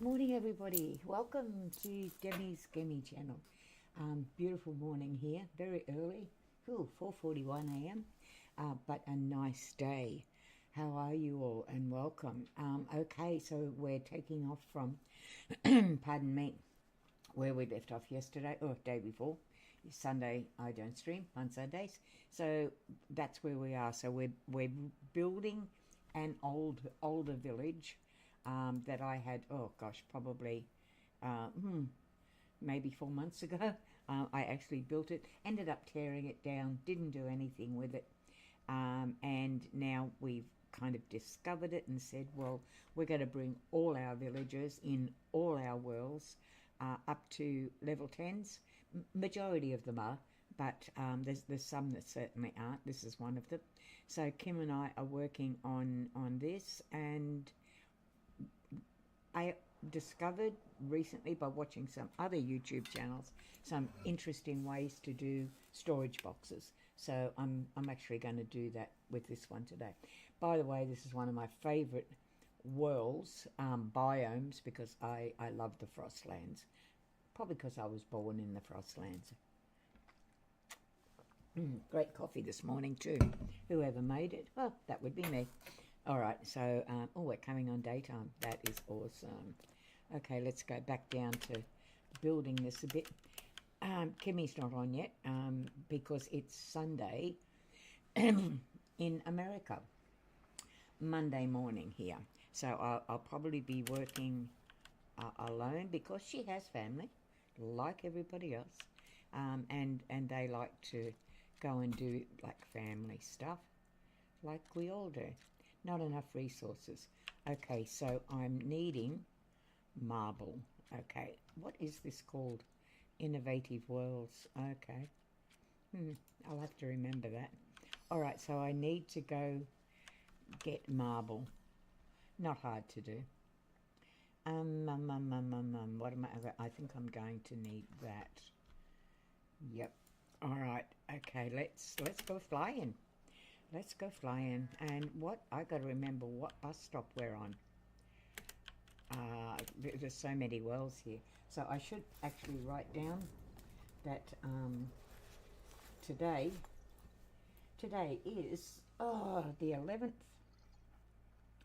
Good morning, everybody. Welcome to Demi's Gaming channel. Beautiful morning here, very early. 4:41 a.m. But a nice day. How are you all? And welcome. Okay, so we're taking off from, pardon me, where we left off yesterday or day before. Sunday I don't stream on Sundays, so that's where we are. So we're building an older village. That I had, probably maybe 4 months ago. I actually built it, ended up tearing it down, didn't do anything with it. And now we've kind of discovered it and said, well, we're going to bring all our villagers in all our worlds up to level 10s. Majority of them are, but there's some that certainly aren't. This is one of them. So Kim and I are working on this, and I discovered recently by watching some other YouTube channels some interesting ways to do storage boxes. So I'm actually going to do that with this one today. By the way, this is one of my favourite worlds, biomes, because I love the Frostlands. Probably because I was born in the Frostlands. Great coffee this morning too. Whoever made it? Well, that would be me. All right, so, we're coming on daytime. That is awesome. Okay, let's go back down to building this a bit. Kimmy's not on yet because it's Sunday in America. Monday morning here. So I'll probably be working alone because she has family, like everybody else. And they like to go and do, like, family stuff, like we all do. Not enough resources. Okay, so I'm needing marble. Okay, what is this called? Innovative Worlds. Okay. I'll have to remember that. All right, so I need to go get marble. Not hard to do. What am I think I'm going to need that. Yep. All right. Okay, let's go flying. Let's go flying. And what I got to remember what bus stop we're on. There's so many worlds here, so I should actually write down that today is the 11th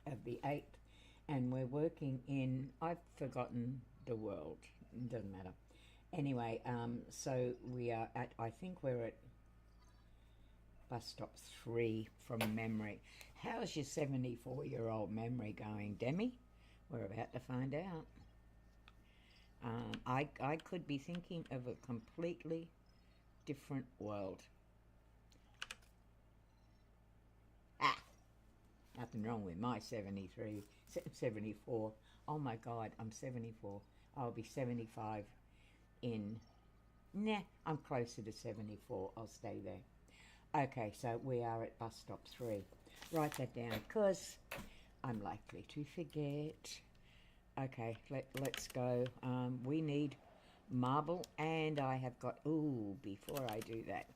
of the 8th, and we're working in, I've forgotten the world. It doesn't matter. Anyway, so we are at, I think we're at bus stop 3 from memory. How's your 74-year-old memory going, Demi? We're about to find out. I could be thinking of a completely different world. Nothing wrong with my 73, 74. Oh my God, I'm 74. I'll be 75 in, I'm closer to 74. I'll stay there. Okay, so we are at bus stop 3. Write that down because I'm likely to forget. Okay, let's go. We need marble, and I have got, before I do that,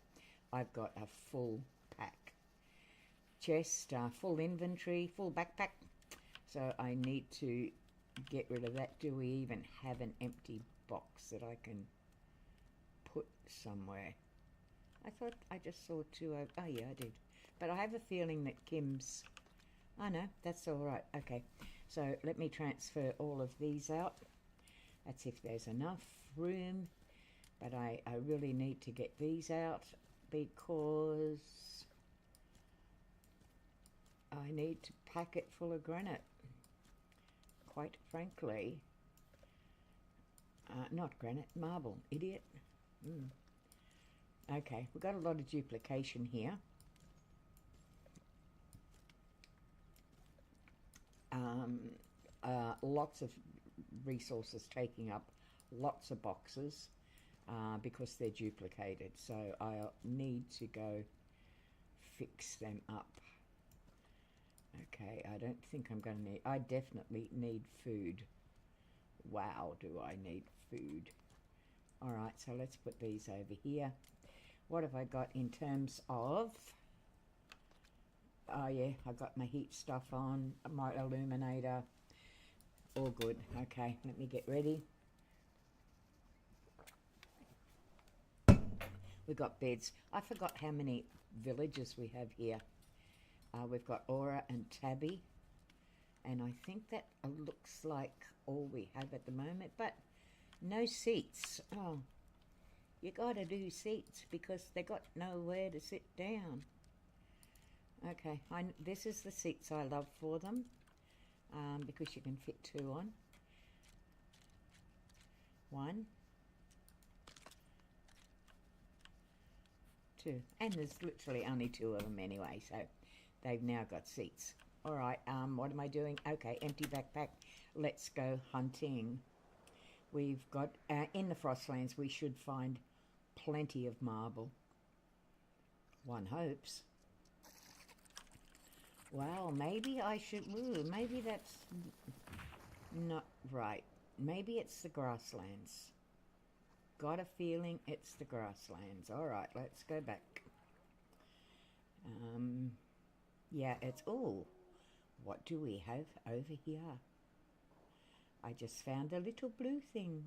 I've got a full pack. Chest, full inventory, full backpack. So I need to get rid of that. Do we even have an empty box that I can put somewhere? I thought I just saw 2. Oh, yeah, I did. But I have a feeling that Kim's... Oh, no, that's all right. Okay, so let me transfer all of these out. That's if there's enough room. But I really need to get these out because I need to pack it full of granite. Quite frankly. Not granite, marble. Idiot. Okay, we've got a lot of duplication here. Lots of resources taking up lots of boxes because they're duplicated. So I'll need to go fix them up. Okay, I don't think I'm going to need... I definitely need food. Wow, do I need food. All right, so let's put these over here. What have I got in terms of... Oh, yeah, I've got my heat stuff on, my illuminator. All good. Okay, let me get ready. We've got beds. I forgot how many villages we have here. We've got Aura and Tabby. And I think that looks like all we have at the moment. But no seats. Oh, you got to do seats because they got nowhere to sit down. Okay, this is the seats I love for them. Because you can fit 2 on. 1, 2, and there's literally only 2 of them anyway, so they've now got seats. All right, what am I doing? Okay, empty backpack. Let's go hunting. We've got, in the Frostlands, we should find plenty of marble. One hopes. Well, maybe I should, maybe that's not right. Maybe it's the grasslands. Got a feeling it's the grasslands. All right, let's go back. Yeah, it's, oh, what do we have over here? I just found a little blue thing.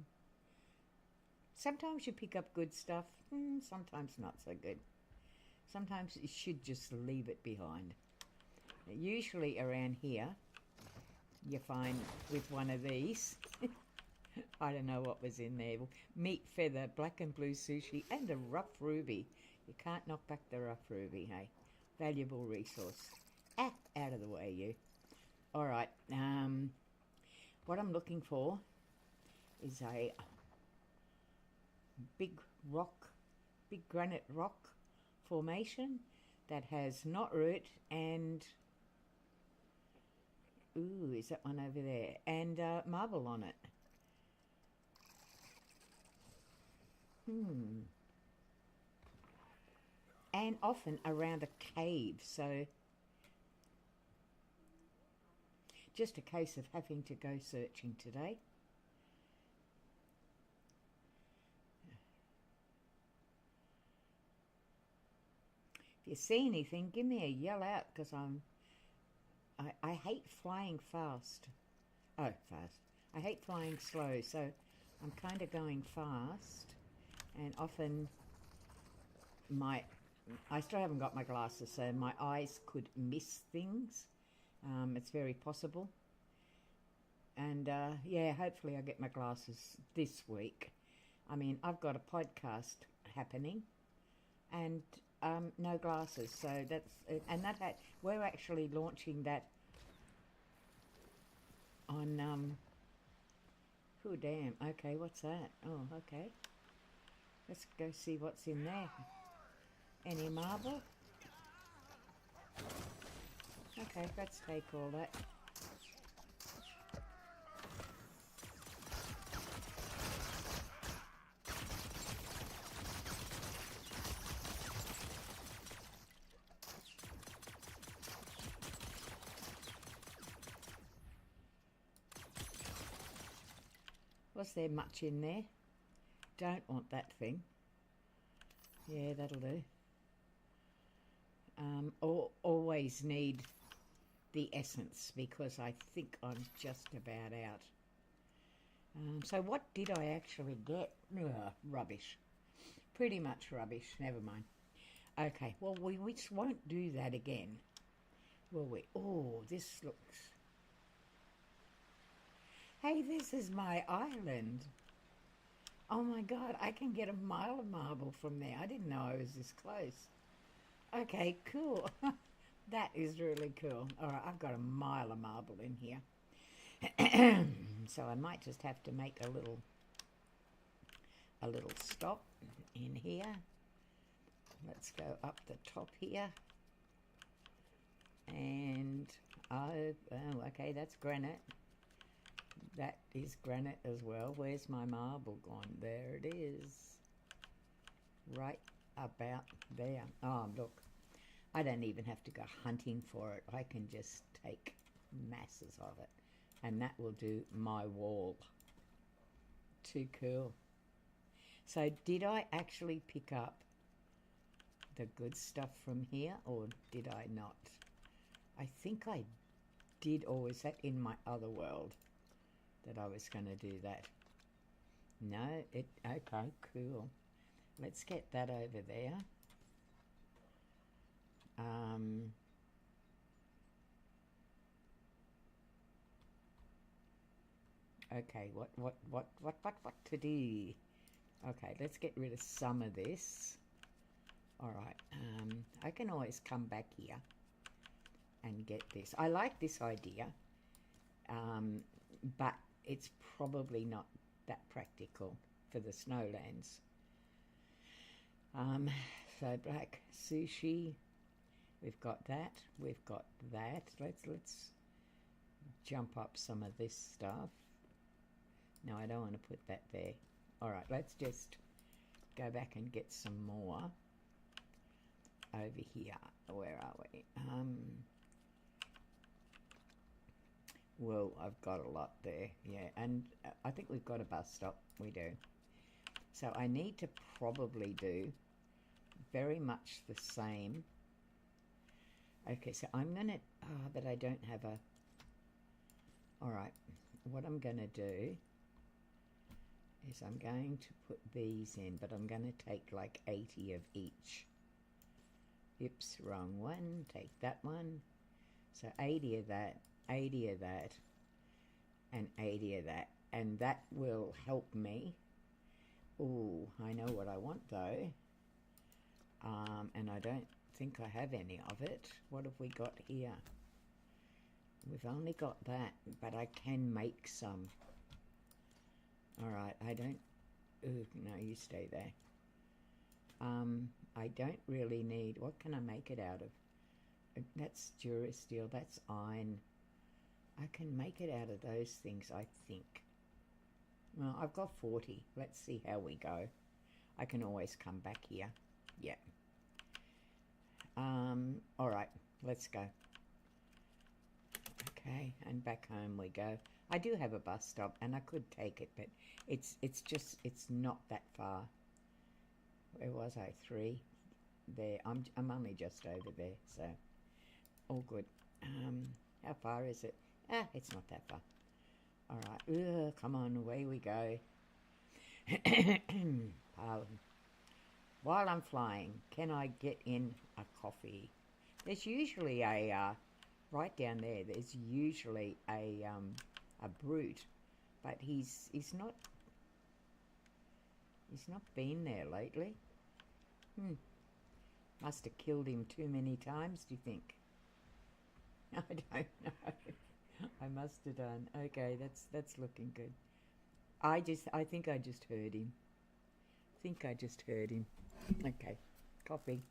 Sometimes you pick up good stuff, sometimes not so good. Sometimes you should just leave it behind. Usually around here, you find with one of these, I don't know what was in there, meat feather, black and blue sushi, and a rough ruby. You can't knock back the rough ruby, hey? Valuable resource. Out of the way, you. All right, what I'm looking for is a big granite rock formation that has knot root and, ooh, is that one over there? And marble on it. And often around a cave, so just a case of having to go searching today. If you see anything, give me a yell out, because I hate flying fast. Oh, fast. I hate flying slow, so I'm kind of going fast, and often I still haven't got my glasses, so my eyes could miss things. It's very possible. And yeah, hopefully I get my glasses this week. I mean, I've got a podcast happening, and no glasses, so that's it. And we're actually launching that on oh damn, okay, what's that? Oh, okay, let's go see what's in there. Any marble? Okay, let's take all that. Was there much in there? Don't want that thing. Yeah, that'll do. Always need the essence, because I think I'm just about out. So what did I actually get? Ugh, rubbish. Pretty much rubbish. Never mind. Okay, well, we just won't do that again, will we? Oh, this looks... Hey, this is my island. Oh my God, I can get a mile of marble from there. I didn't know I was this close. Okay, cool. That is really cool. All right, I've got a mile of marble in here. So I might just have to make a little stop in here. Let's go up the top here. And, oh, okay, that's granite. That is granite as well. Where's my marble gone? There it is. Right about there. Oh, look. I don't even have to go hunting for it. I can just take masses of it. And that will do my wall. Too cool. So did I actually pick up the good stuff from here, or did I not? I think I did, or was that in my other world? that I was going to do that. No, okay, cool. Let's get that over there. Okay, what to do? Okay, let's get rid of some of this. All right, I can always come back here and get this. I like this idea, but it's probably not that practical for the snowlands. So black sushi, we've got that, we've got that. Let's jump up some of this stuff. No, I don't want to put that there. All right, let's just go back and get some more over here. Where are we? Well, I've got a lot there, yeah, and I think we've got a bus stop. We do. So I need to probably do very much the same. Okay, so I'm gonna, but I don't have a, all right, what I'm gonna do is I'm going to put these in, but I'm going to take like 80 of each. Oops, wrong one. Take that one. So 80 of that, 80 of that, and 80 of that. And that will help me. Ooh, I know what I want though. And I don't think I have any of it. What have we got here? We've only got that, but I can make some. All right, I don't, ooh, no, you stay there. I don't really need, what can I make it out of? That's Durasteel, that's iron. I can make it out of those things, I think. Well, I've got 40. Let's see how we go. I can always come back here. Yeah. All right, let's go. Okay, and back home we go. I do have a bus stop, and I could take it, but it's not that far. Where was I? 3 there. I'm only just over there, so all good. How far is it? It's not that far. All right. Come on, away we go. While I'm flying, can I get in a coffee? There's usually a right down there. There's usually a brute, but he's not been there lately. Must have killed him too many times, do you think? I don't know. I must have done. Okay, that's looking good. I think I just heard him. Okay, coffee.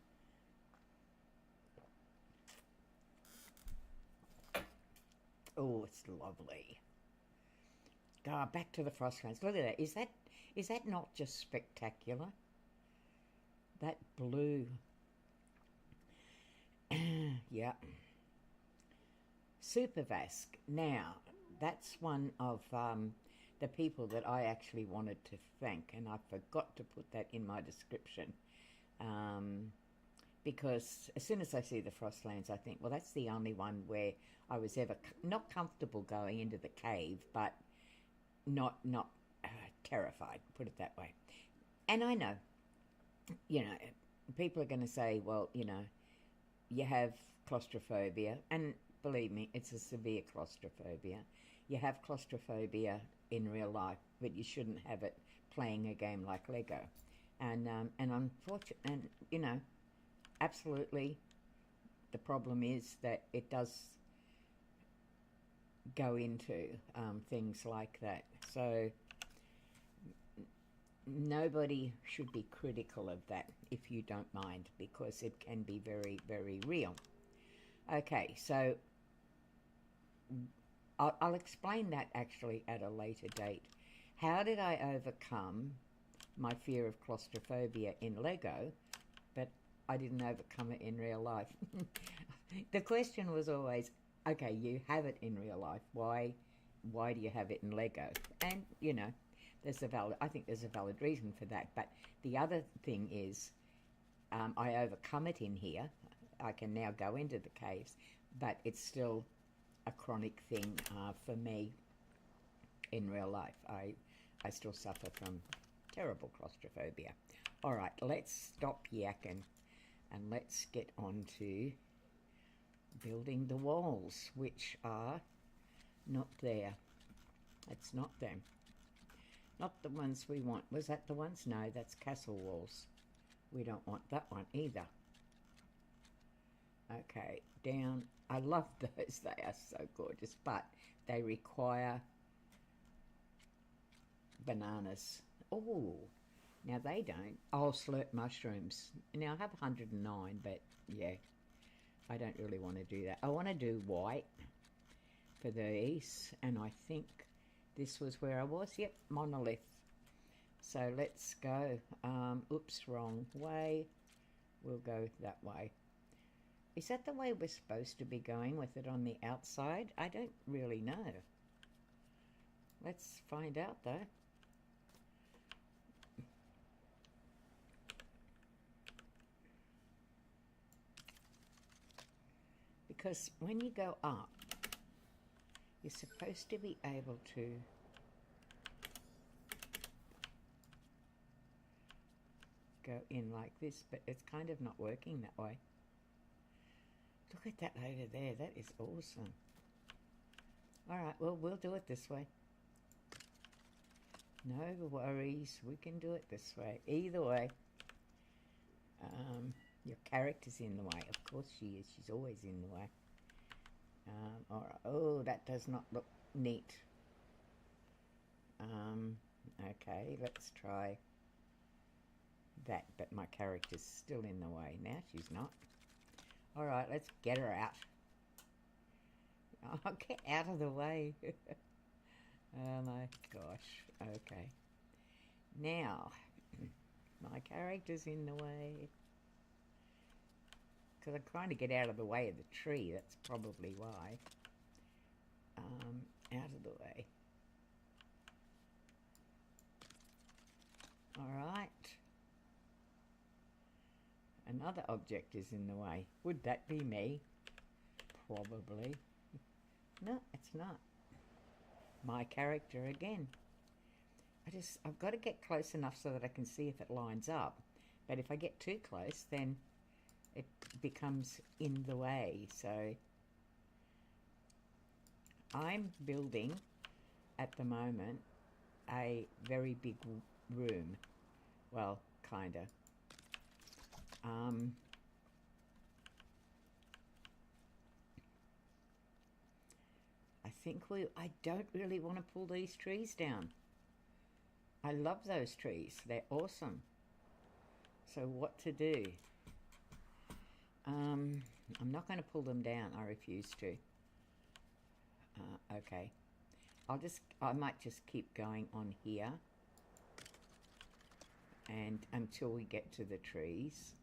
Oh, it's lovely. Back to the Frostlands. Look at that. Is that not just spectacular? That blue. Yeah. Super Vask. Now, that's one of the people that I actually wanted to thank, and I forgot to put that in my description. Because as soon as I see the Frostlands, I think, well, that's the only one where I was ever not comfortable going into the cave, but not terrified, put it that way. And I know, people are going to say, well, you have claustrophobia, and believe me, it's a severe claustrophobia. You have claustrophobia in real life, but you shouldn't have it playing a game like Lego. And unfortunately, and absolutely, the problem is that it does go into things like that. So nobody should be critical of that if you don't mind, because it can be very, very real. Okay, so I'll explain that actually at a later date. How did I overcome my fear of claustrophobia in Lego, but I didn't overcome it in real life? The question was always, okay, you have it in real life. Why do you have it in Lego? And, I think there's a valid reason for that. But the other thing is, I overcome it in here. I can now go into the caves, but it's still a chronic thing for me in real life. I still suffer from terrible claustrophobia. All right, let's stop yakking and let's get on to building the walls, which are not there. It's not them. Not the ones we want. Was that the ones? No, that's castle walls. We don't want that one either. Okay, down. I love those. They are so gorgeous, but they require bananas. Oh, now they don't. Oh, slurp mushrooms. Now I have 109, but yeah, I don't really want to do that. I want to do white for these, and I think this was where I was. Yep, monolith. So let's go. Oops, wrong way. We'll go that way. Is that the way we're supposed to be going with it on the outside? I don't really know. Let's find out though. Because when you go up, you're supposed to be able to go in like this, but it's kind of not working that way. Look at that over there. That is awesome. All right, well, we'll do it this way. No worries. We can do it this way. Either way. Your character's in the way. Of course she is. She's always in the way. All right. Oh, that does not look neat. Okay, let's try that. But my character's still in the way. Now she's not. All right, let's get her out. Oh, get out of the way. Oh my gosh. Okay. Now, my character's in the way. Because I'm trying to get out of the way of the tree. That's probably why. Out of the way. All right. Another object is in the way. Would that be me? Probably. No, it's not. My character again. I've got to get close enough so that I can see if it lines up. But if I get too close, then it becomes in the way. So I'm building at the moment a very big room. Well, kind of. I don't really want to pull these trees down. I love those trees. They're awesome. So what to do? I'm not going to pull them down. I refuse to. Okay. I might just keep going on here. And until we get to the trees.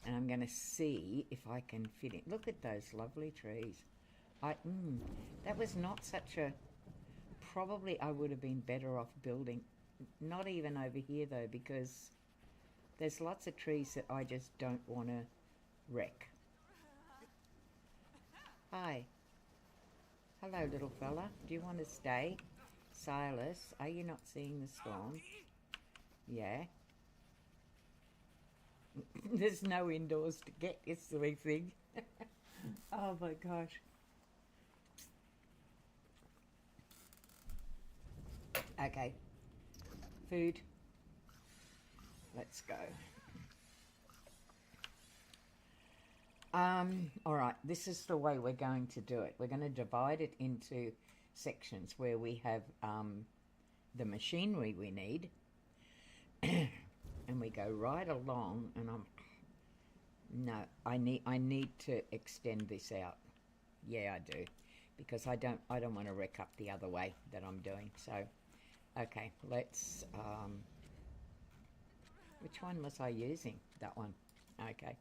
And I'm going to see if I can fit in. Look at those lovely trees. That was not such a... Probably I would have been better off building. Not even over here though, because there's lots of trees that I just don't want to wreck. Hi. Hello, little fella. Do you want to stay? Silas, are you not seeing the storm? Yeah. There's no indoors to get, you silly thing. Oh my gosh. Okay. Food. Let's go. All right, this is the way we're going to do it. We're going to divide it into sections where we have the machinery we need. And we go right along, and I need to extend this out. Yeah, I do, because I don't want to wreck up the other way that I'm doing. So, okay, let's. Which one was I using? That one. Okay.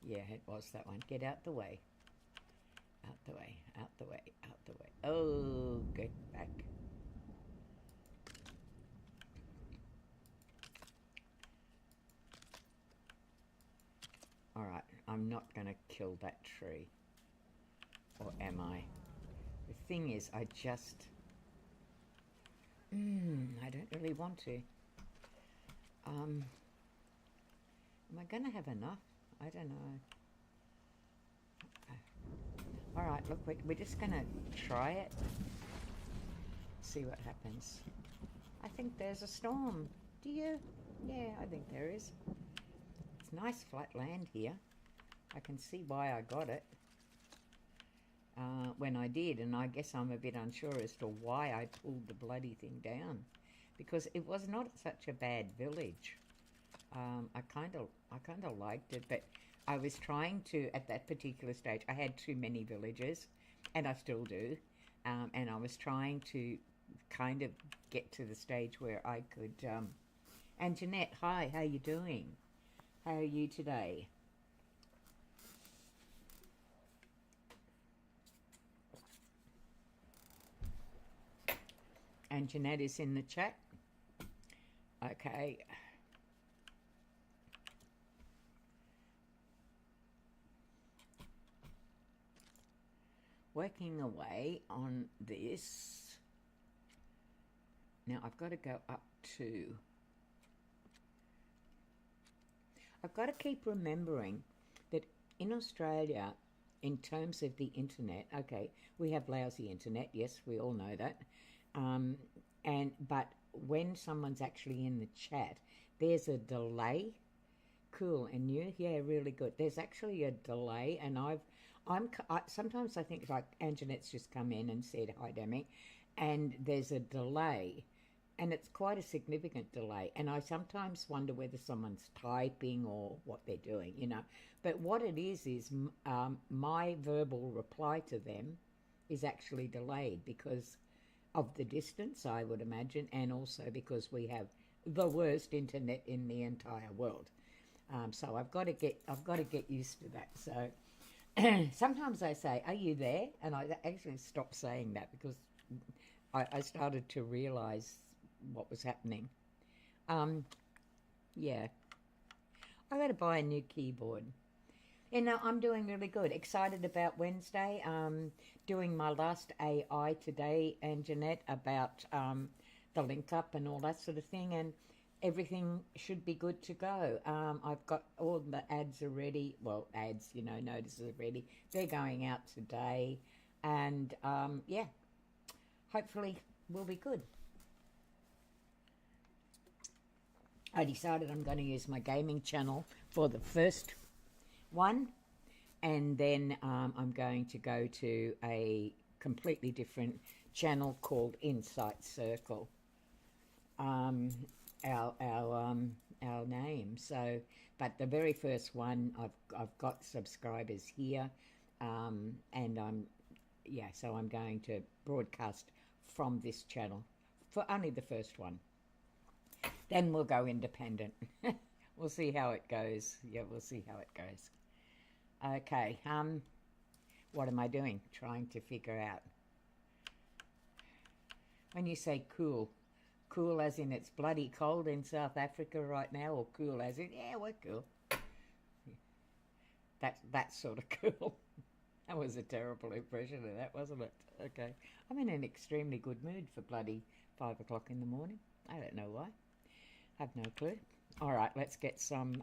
Yeah, it was that one. Get out the way. Out the way. Out the way. Out the way. Oh, get back. All right, I'm not going to kill that tree. Or am I? The thing is, I just... I don't really want to. Am I going to have enough? I don't know. All right, look, we're just going to try it. See what happens. I think there's a storm. Do you? Yeah, I think there is. It's nice flat land here. I can see why I got it when I did, and I guess I'm a bit unsure as to why I pulled the bloody thing down, because it was not such a bad village. I kind of liked it, but I was trying to, at that particular stage, I had too many villages, and I still do, and I was trying to kind of get to the stage where I could, and Jeanette, hi, how you doing? How are you today? And Jeanette is in the chat. Okay. Working away on this. Now I've got to go up to... I've got to keep remembering that in Australia, in terms of the internet, okay, we have lousy internet, yes, we all know that. But when someone's actually in the chat, there's a delay. Cool, and you? Yeah, really good. There's actually a delay, and sometimes I think, like, Anjanette's just come in and said, hi, Demi, and there's a delay, and it's quite a significant delay, and I sometimes wonder whether someone's typing or what they're doing, you know. But what it is my verbal reply to them is actually delayed because of the distance, I would imagine, and also because we have the worst internet in the entire world. So I've got to get used to that. So sometimes I say, "Are you there?" And I actually stopped saying that because I started to realise what was happening. Yeah, I got to buy a new keyboard. You know, I'm doing really good. Excited about Wednesday. Doing my last AI today, and Jeanette, about the link up and all that sort of thing, and everything should be good to go. I've got all the ads are ready. Well, ads, you know, notices are ready. They're going out today, and yeah, hopefully we'll be good. I decided I'm going to use my gaming channel for the first one, and then I'm going to go to a completely different channel called Insight Circle, our name. So, but the very first one, I've got subscribers here, and so I'm going to broadcast from this channel for only the first one. Then we'll go independent. We'll see how it goes. Yeah, we'll see how it goes. Okay, what am I doing? Trying to figure out. When you say cool, cool as in it's bloody cold in South Africa right now, or cool as in, yeah, we're cool. That's sort of cool. That was a terrible impression of that, wasn't it? Okay. I'm in an extremely good mood for bloody 5 o'clock in the morning. I don't know why. Have no clue. All right, let's get some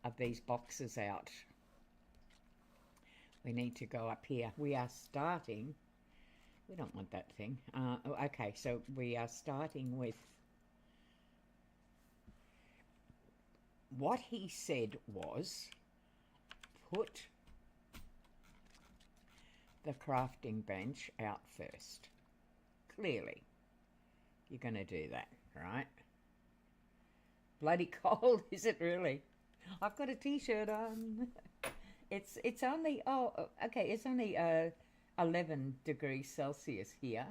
of these boxes out. We need to go up here. We are starting... We don't want that thing. Okay, so we are starting with... What he said was, put the crafting bench out first. Clearly, you're going to do that, right? Bloody cold, is it really? I've got a t-shirt on. It's only, it's only 11 degrees Celsius here.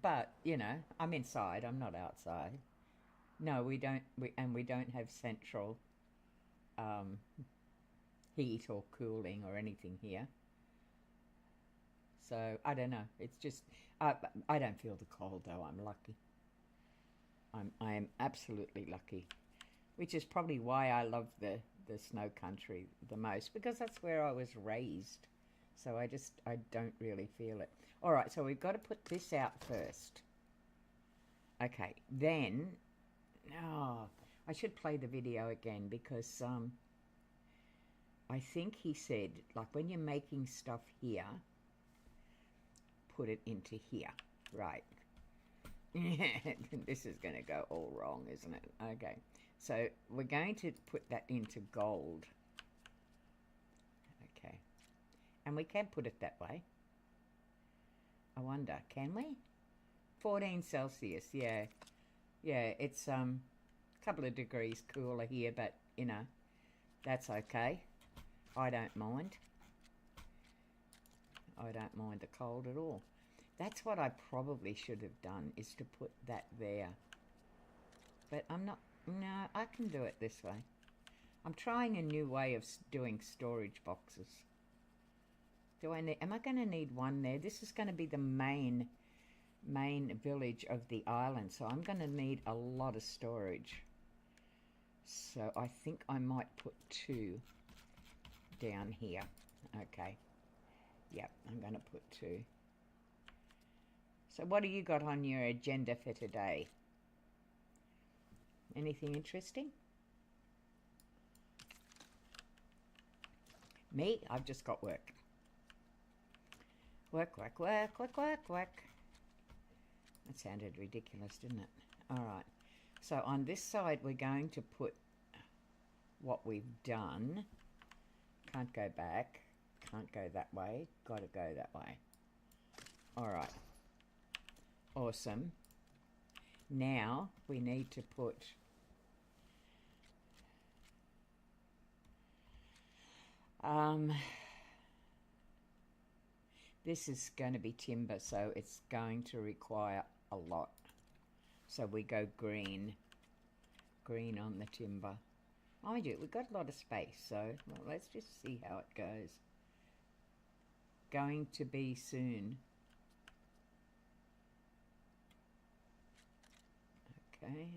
But, you know, I'm inside, I'm not outside. No, we don't have central heat or cooling or anything here. So, I don't know. It's just, I don't feel the cold though, I'm lucky. I am absolutely lucky. Which is probably why I love the the snow country the most because that's where I was raised. So I don't really feel it. All right, so we've got to put this out first. Okay, then, I should play the video again because I think he said, like, when you're making stuff here, put it into here. Right. This is going to go all wrong, isn't it? Okay, so we're going to put that into gold. Okay, and we can put it that way. I wonder, can we? 14 Celsius, yeah. Yeah, it's a couple of degrees cooler here, but, you know, that's okay. I don't mind. I don't mind the cold at all. That's what I probably should have done, is to put that there. But I'm not, no, I can do it this way. I'm trying a new way of doing storage boxes. Do I need, am I going to need one there? This is going to be the main village of the island, so I'm going to need a lot of storage. So I think I might put 2 down here. Okay. Yep, I'm going to put 2. So what do you got on your agenda for today? Anything interesting? Me? I've just got work. Work, work, work, work, work, work. That sounded ridiculous, didn't it? All right. So on this side, we're going to put what we've done. Can't go back. Can't go that way. Got to go that way. All right. Awesome. Now we need to put this is going to be timber, so it's going to require a lot. So we go green on the timber. Mind you, we've got a lot of space, so well, let's just see how it goes. Going to be soon. Okay.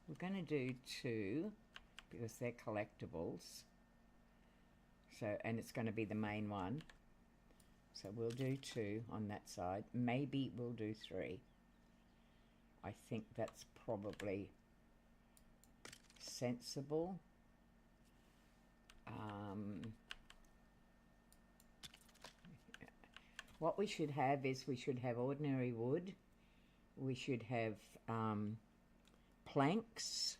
We're going to do 2 because they're collectibles. So, and it's going to be the main one. So we'll do 2 on that side. Maybe we'll do 3. I think that's probably sensible. What we should have is we should have ordinary wood. We should have planks.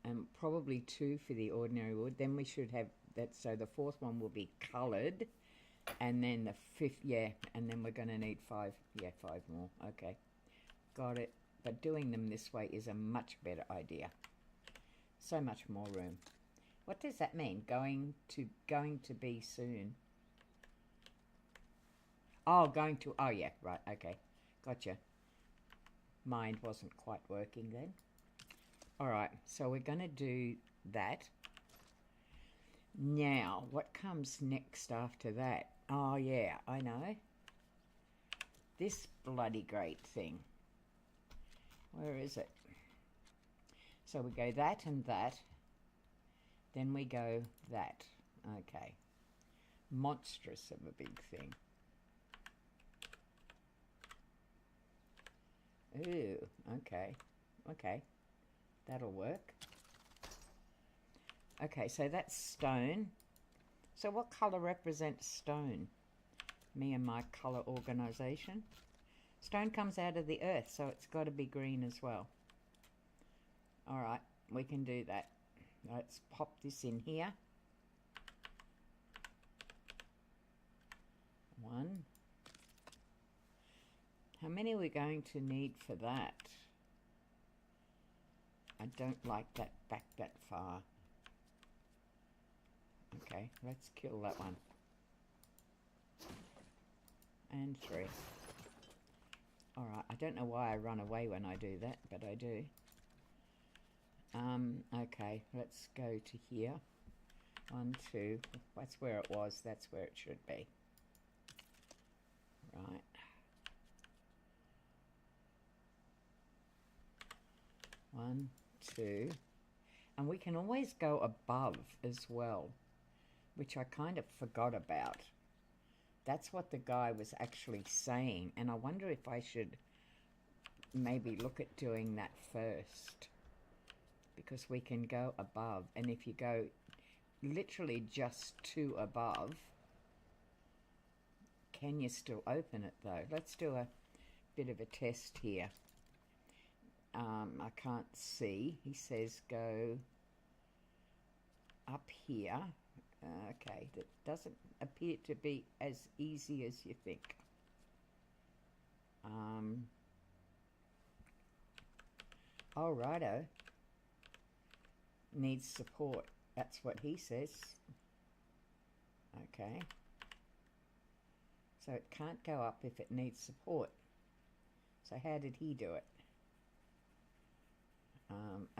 And probably 2 for the ordinary wood. Then we should have that, so the 4th one will be coloured. And then the 5th, yeah, and then we're going to need 5. Yeah, 5 more. Okay, got it. But doing them this way is a much better idea. So much more room. What does that mean? Going to be soon. Oh, going to, oh yeah, right, okay. Gotcha. Mind wasn't quite working then. All right, so we're going to do that. Now, what comes next after that? Oh, yeah, I know. This bloody great thing. Where is it? So we go that and that. Then we go that. Okay. Monstrous of a big thing. Ooh, okay. Okay. That'll work. Okay, so that's stone. So what colour represents stone? Me and my colour organisation. Stone comes out of the earth, so it's got to be green as well. All right, we can do that. Let's pop this in here. 1. How many are we going to need for that? I don't like that back that far. Okay, let's kill that one. And 3. Alright, I don't know why I run away when I do that, but I do. Okay, let's go to here. 1, 2, that's where it was, that's where it should be. Right. 1, 2. And we can always go above as well, which I kind of forgot about. That's what the guy was actually saying, and I wonder if I should maybe look at doing that first, because we can go above, and if you go literally just to above, can you still open it though? Let's do a bit of a test here. I can't see. He says go up here. Okay, that doesn't appear to be as easy as you think. Oh, righto. Needs support. That's what he says. Okay. So it can't go up if it needs support. So how did he do it?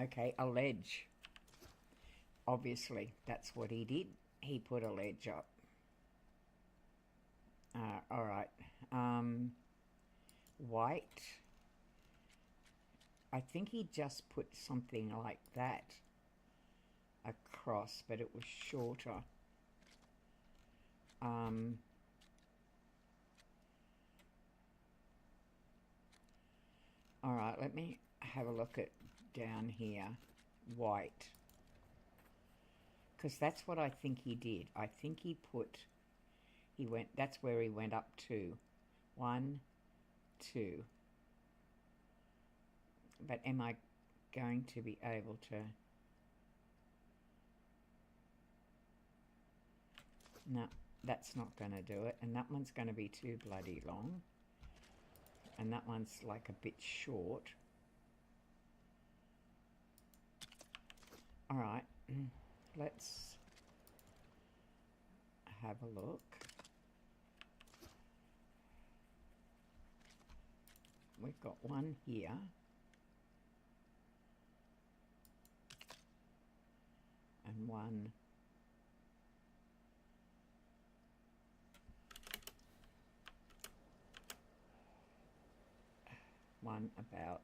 Okay, a ledge. Obviously, that's what he did. He put a ledge up. All right. White. I think he just put something like that across, but it was shorter. All right, let me have a look at down here. White. Because that's what I think he did. I think he went, that's where he went up to. 1, 2. But am I going to be able to? No, that's not going to do it. And that one's going to be too bloody long. And that one's like a bit short. All right, let's have a look. We've got one here. And one about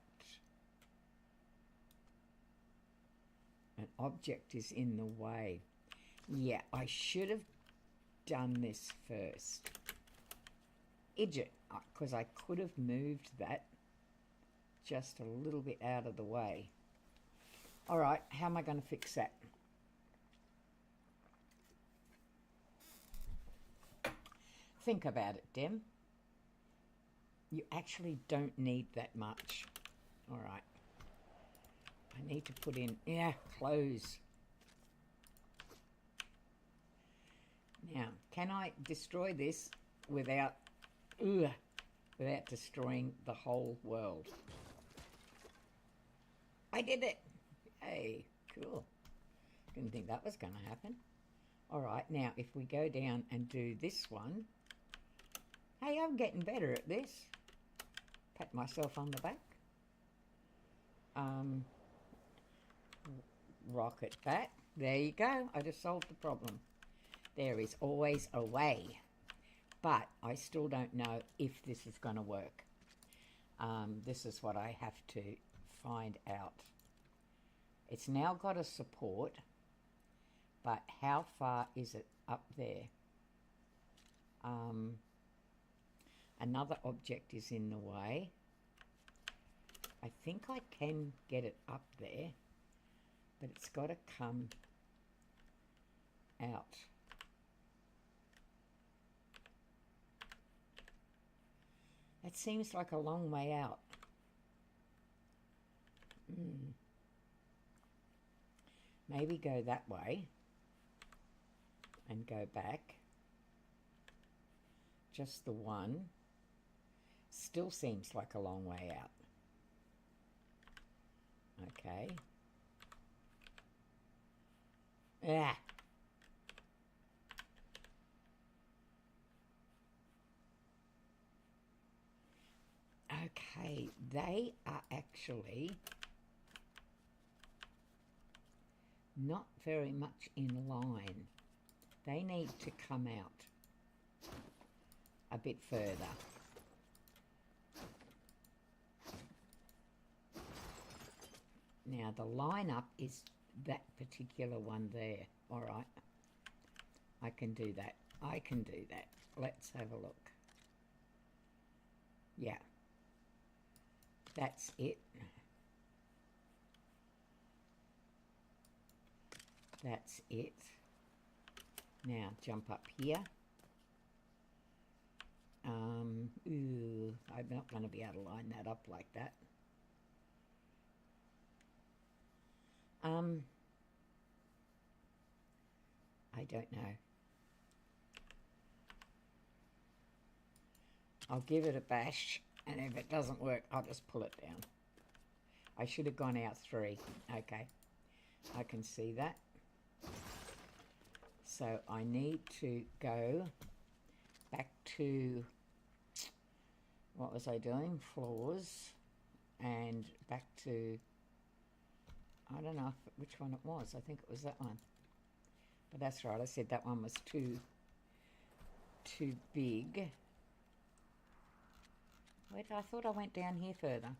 an object is in the way. Yeah, I should have done this first. Idiot, because I could have moved that just a little bit out of the way. All right, how am I going to fix that? Think about it, Dem. You actually don't need that much. All right. I need to put in, close. Now, can I destroy this without destroying the whole world? I did it. Hey, cool. Didn't think that was going to happen. All right, now if we go down and do this one. Hey, I'm getting better at this. Pat myself on the back. Rocket back. There you go. I just solved the problem. There is always a way. But I still don't know if this is going to work. This is what I have to find out. It's now got a support, but how far is it up there? Another object is in the way. I think I can get it up there, but it's got to come out. That seems like a long way out. Maybe go that way and go back. Just the one. Still seems like a long way out. Okay. Okay, they are actually not very much in line. They need to come out a bit further. Now the lineup is that particular one there. All right. I can do that. I can do that. Let's have a look. Yeah. That's it. That's it. Now jump up here. Ooh, I'm not going to be able to line that up like that. I don't know. I'll give it a bash, and if it doesn't work, I'll just pull it down. I should have gone out 3. Okay, I can see that. So I need to go back to, what was I doing? Floors, and back to, I don't know which one it was. I think it was that one. But that's right, I said that one was too big. Wait, I thought I went down here further.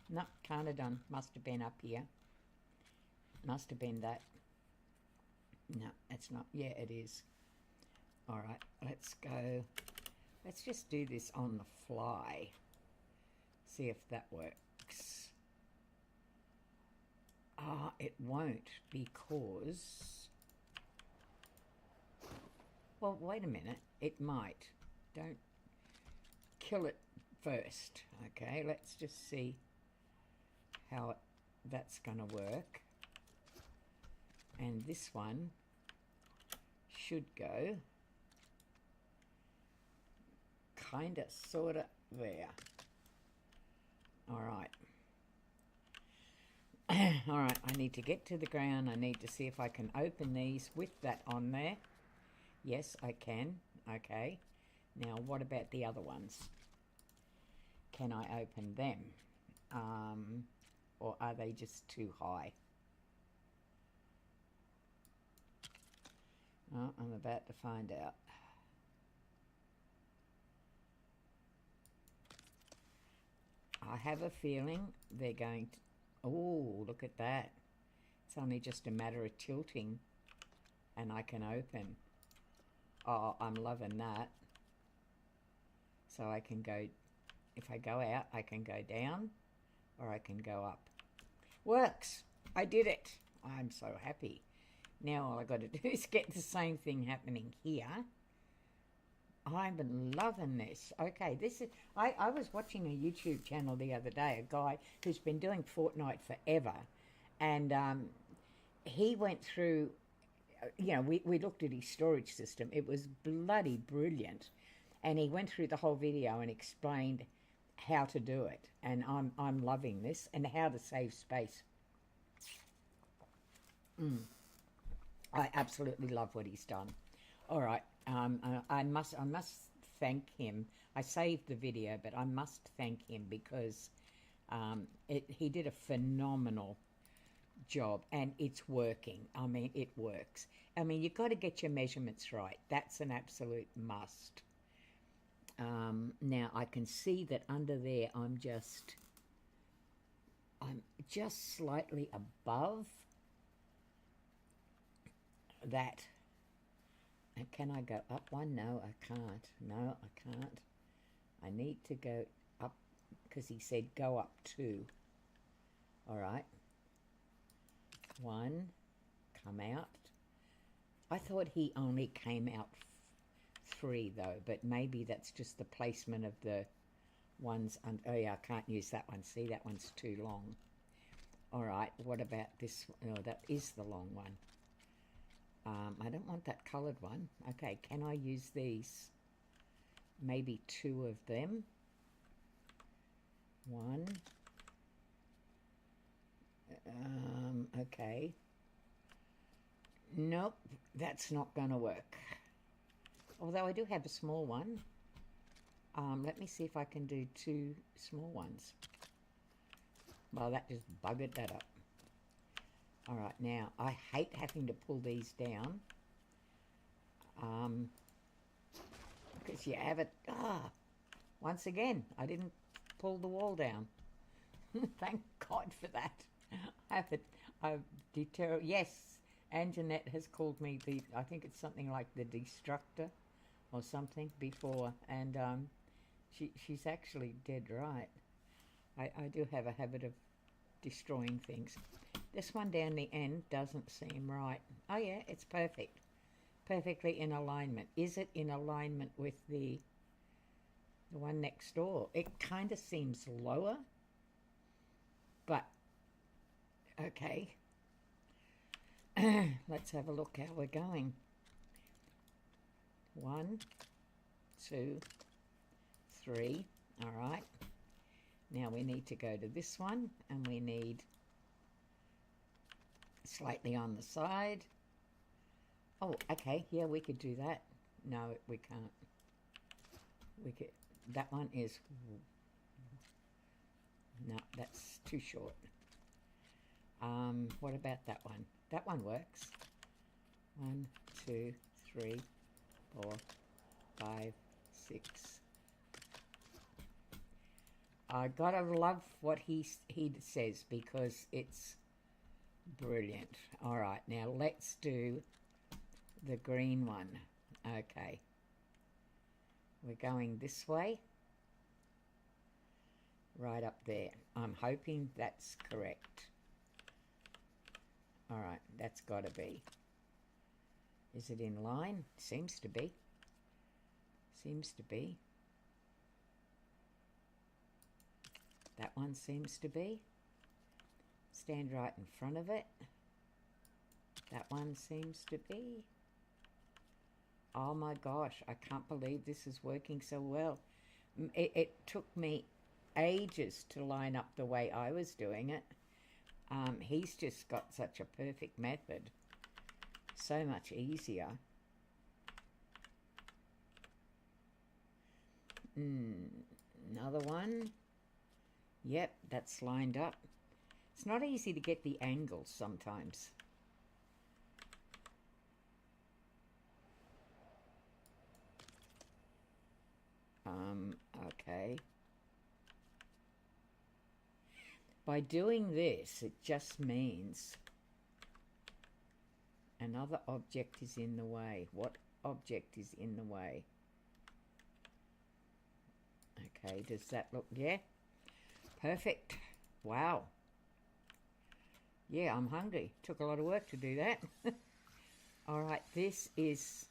No, can't have done. Must have been up here. Must have been that. No, it's not. Yeah, it is. All right, let's go. Let's just do this on the fly. See if that works. Ah, it won't because... Well, wait a minute. It might. Don't kill it first. Okay, let's just see how that's going to work. And this one should go kind of, sort of there. All right. All right, I need to get to the ground. I need to see if I can open these with that on there. Yes, I can. Okay. Now, what about the other ones? Can I open them? Or are they just too high? Oh, I'm about to find out. I have a feeling they're going to... Oh, look at that. It's only just a matter of tilting and I can open. Oh, I'm loving that. So I can go... If I go out, I can go down or I can go up. Works! I did it! I'm so happy. Now all I got to do is get the same thing happening here. I'm loving this. Okay, this is... I was watching a YouTube channel the other day, a guy who's been doing Fortnite forever, and he went through... You know, we looked at his storage system. It was bloody brilliant, and he went through the whole video and explained how to do it. And I'm loving this, and how to save space. I absolutely love what he's done. All right, I must thank him. I saved the video, but I must thank him because he did a phenomenal job, and it's working. I mean, it works. I mean, you've got to get your measurements right. That's an absolute must. Now I can see that under there I'm just slightly above that. And can I go up one? No, I can't. No, I can't. I need to go up because he said go up 2. All right. 1, come out. I thought he only came out 3 though, but maybe that's just the placement of the ones. Oh yeah, I can't use that one. See, that one's too long. All right, what about this? Oh, that is the long one. I don't want that coloured one. Okay, can I use these? Maybe 2 of them. 1. Okay. Nope, that's not going to work. Although I do have a small one. Let me see if I can do 2 small ones. Well, that just buggered that up. All right, now, I hate having to pull these down. Because you have it... once again, I didn't pull the wall down. Thank God for that. Yes, Anjanette has called me I think it's something like the Destructor or something before, and she's actually dead right. I do have a habit of destroying things. This one down the end doesn't seem right. Oh yeah, it's perfect. Perfectly in alignment. Is it in alignment with the one next door? It kind of seems lower, but okay. Let's have a look how we're going. 1, 2, 3. All right. Now we need to go to this one, and we need slightly on the side. Oh, okay. Yeah, we could do that. No, we can't. We could. That one is. No, that's too short. What about that one? That one works. 1, 2, 3, 4, 5, 6. I gotta love what he says, because it's brilliant. All right, now let's do the green one. Okay, we're going this way, right up there. I'm hoping that's correct. All right, that's got to be. Is it in line? Seems to be. Seems to be. That one seems to be. Stand right in front of it. That one seems to be. Oh my gosh, I can't believe this is working so well. It took me ages to line up the way I was doing it. He's just got such a perfect method. So much easier. Another one. Yep, that's lined up. It's not easy to get the angles sometimes. Okay. By doing this, it just means another object is in the way. What object is in the way? Okay, does that look... Yeah. Perfect. Wow. Yeah, I'm hungry. Took a lot of work to do that. All right, this is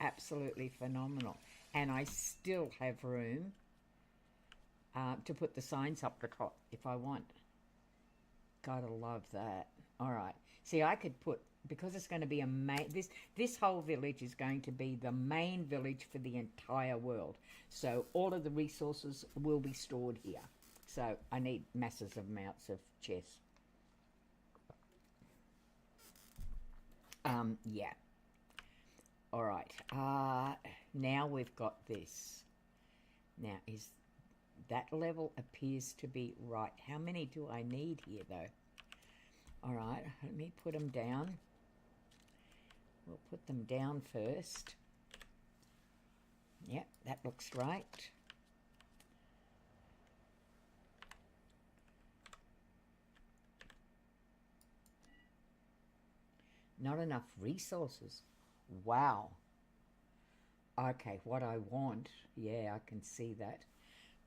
absolutely phenomenal. And I still have room to put the signs up the top if I want. Gotta love that. All right. See, I could put, because it's going to be a main, this whole village is going to be the main village for the entire world. So all of the resources will be stored here. So I need massive amounts of chests. Yeah. All right. Now we've got this. Now, that level appears to be right. How many do I need here, though? All right. Let me put them down. We'll put them down first. Yep, that looks right. Not enough resources. Wow. Okay, what I want, yeah, I can see that.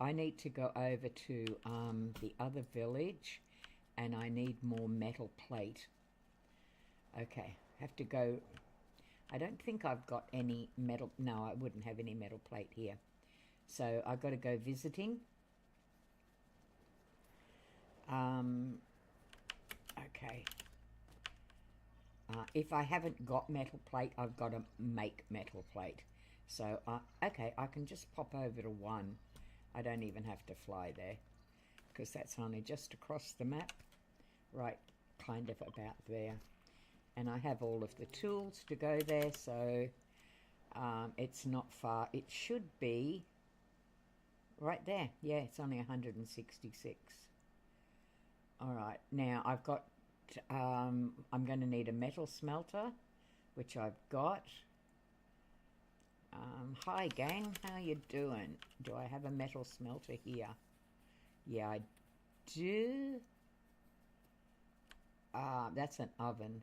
I need to go over to the other village, and I need more metal plate. Okay, have to go. I don't think I've got any metal. No, I wouldn't have any metal plate here. So I've got to go visiting. Okay. If I haven't got metal plate, I've got to make metal plate. So, okay, I can just pop over to 1. I don't even have to fly there, because that's only just across the map. Right, kind of about there. And I have all of the tools to go there, so it's not far. It should be right there. Yeah, it's only 166. All right, now I've got... I'm going to need a metal smelter, which I've got. Hi gang, how you doing? Do I have a metal smelter here? Yeah, I do. That's an oven.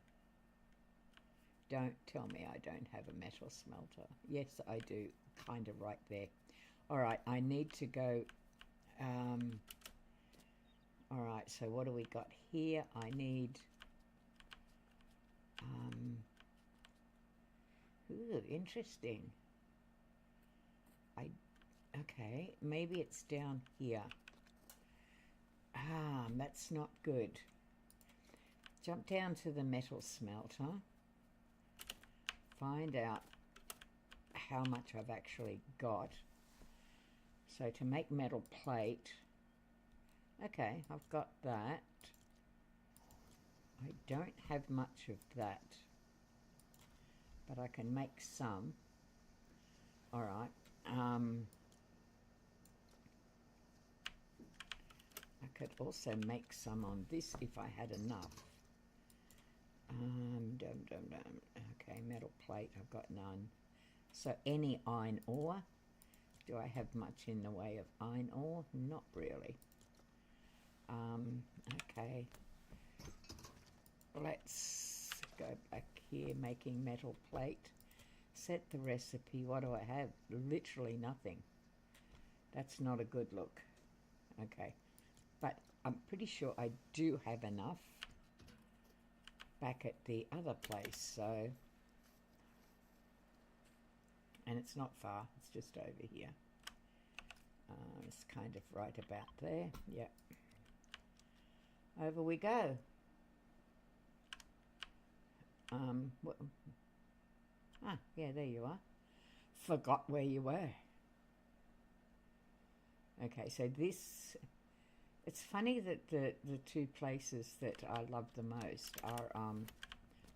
Don't tell me I don't have a metal smelter. Yes, I do. Kind of right there. All right, I need to go. All right, so what do we got here? I need. Ooh, interesting. Okay, maybe it's down here. That's not good. Jump down to the metal smelter. Find out how much I've actually got. So to make metal plate, okay, I've got that. I don't have much of that, but I can make some. All right. I could also make some on this if I had enough. Okay, metal plate, I've got none. So any iron ore. Do I have much in the way of iron ore? Not really. Okay. Let's go back here, making metal plate. Set the recipe. What do I have? Literally nothing. That's not a good look. Okay. But I'm pretty sure I do have enough back at the other place, so, and it's not far, it's just over here. It's kind of right about there. Yep. Over we go. Yeah, there you are. Forgot where you were. Okay, so this, it's funny that the two places that I love the most are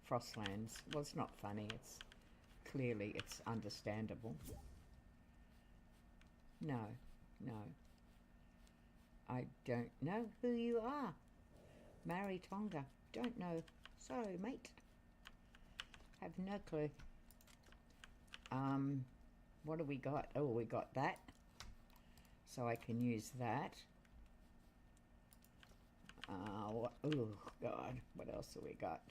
Frostlands. Well, it's not funny, it's clearly, it's understandable. No, I don't know who you are. Mary Tonga, don't know. Sorry, mate. Have no clue. What do we got? Oh, we got that. So I can use that. Oh God, what else have we got?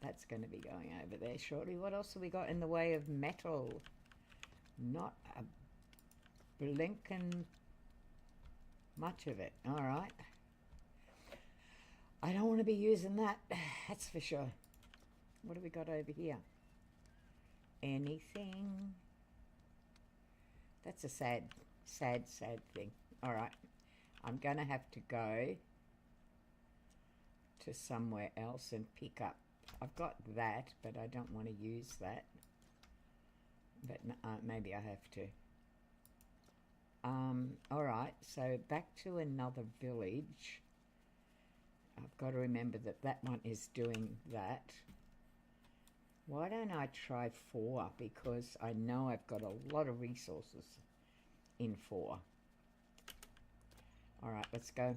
That's going to be going over there shortly. What else have we got in the way of metal? Not a blinking much of it. All right. I don't want to be using that. That's for sure. What do we got over here? Anything? That's a sad thing. All right. I'm going to have to go to somewhere else and pick up. I've got that, but I don't want to use that. But maybe I have to. All right. So back to another village. I've got to remember that that one is doing that. Why don't I try 4? Because I know I've got a lot of resources in 4. All right, let's go.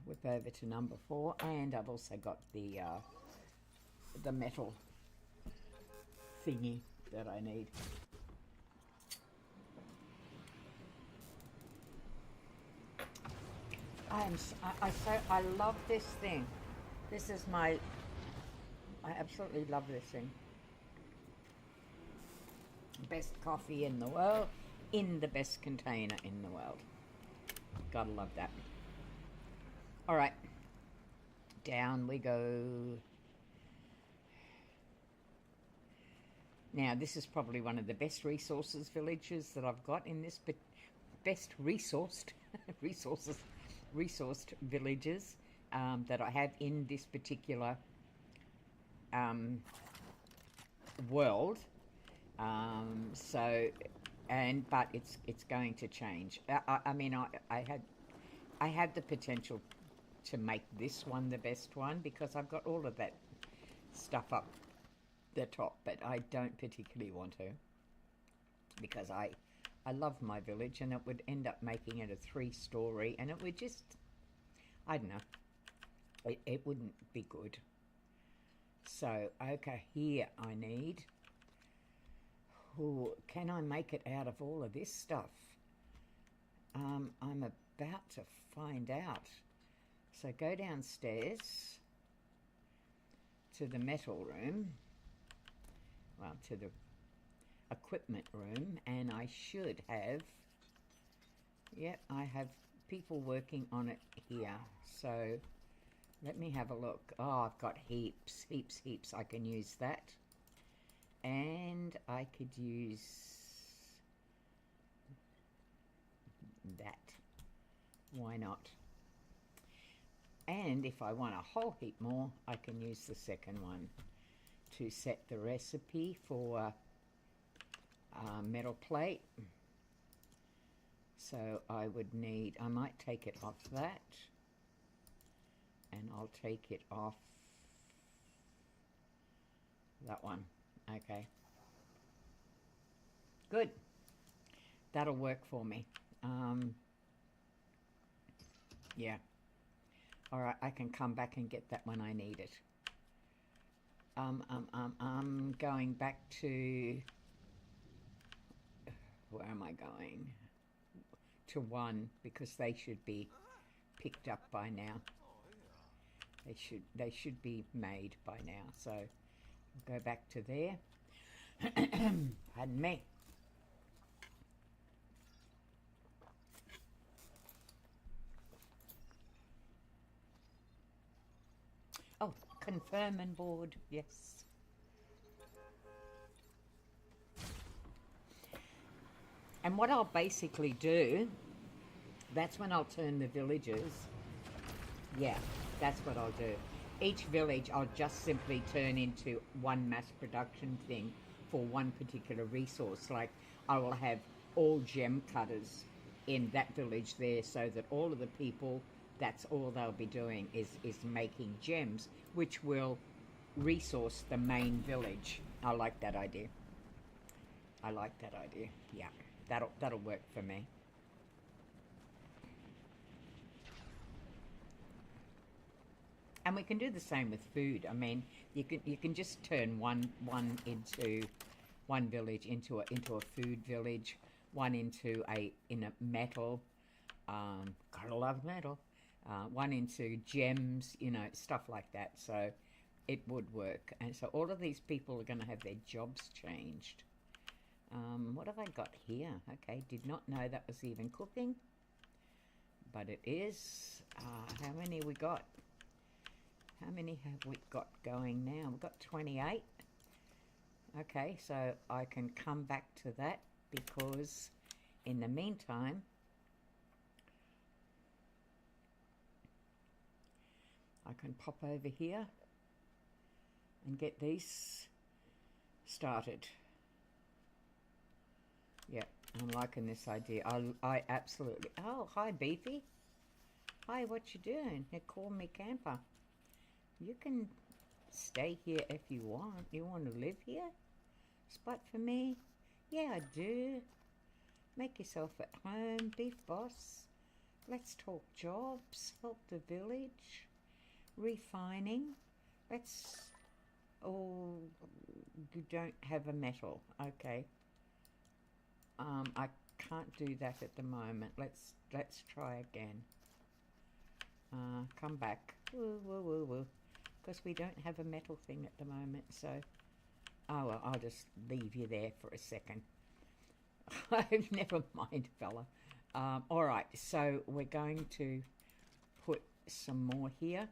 Whip over to number 4, and I've also got the metal thingy that I need. I love this thing. This is I absolutely love this thing. Best coffee in the world, in the best container in the world. Gotta love that. All right, down we go. Now, this is probably one of the best resources villages that I've got in this, but best resourced villages that I have in this particular world. But it's going to change. I mean, I had the potential to make this one the best one because I've got all of that stuff up the top, but I don't particularly want to because I love my village, and it would end up making it a 3-story, and it would just, I don't know, it wouldn't be good. So, okay, here I need, Ooh, can I make it out of all of this stuff? I'm about to find out. So go downstairs to the metal room, well, to the equipment room, and I should have, yep, I have people working on it here. So let me have a look. Oh, I've got heaps. I can use that. And I could use that. Why not? And if I want a whole heap more, I can use the second one to set the recipe for metal plate. So I would need, I might take it off that, and I'll take it off that one. Okay. Good. That'll work for me. Yeah. All right, I can come back and get that when I need it. I'm going back to, where am I going? To 1, because they should be picked up by now. They should be made by now. So go back to there. Pardon me. Oh, confirm and board, yes. And what I'll basically do, that's when I'll turn the villages. Yeah, that's what I'll do. Each village I'll just simply turn into one mass production thing for one particular resource. Like I will have all gem cutters in that village there, so that all of the people, that's all they'll be doing is making gems, which will resource the main village. I like that idea. I like that idea. Yeah, that'll work for me. And we can do the same with food. I mean, you can just turn one village into a food village, one into a metal. Gotta love metal. One into gems, you know, stuff like that. So it would work. And so all of these people are going to have their jobs changed. What have I got here? Okay, did not know that was even cooking, but it is. How many we got? How many have we got going now? We've got 28. Okay, so I can come back to that, because in the meantime, I can pop over here and get these started. Yeah, I'm liking this idea. I absolutely... Oh, hi, Beefy. Hi, what you doing? They call me camper. You can stay here if you want. You want to live here? Spot for me? Yeah, I do. Make yourself at home, beef boss. Let's talk jobs. Help the village. Refining. Let's... Oh, you don't have a metal. Okay. I can't do that at the moment. Let's try again. Come back. Woo, woo, woo, woo. Because we don't have a metal thing at the moment, so... Oh, well, I'll just leave you there for a second. Never mind, fella. Alright, so we're going to put some more here.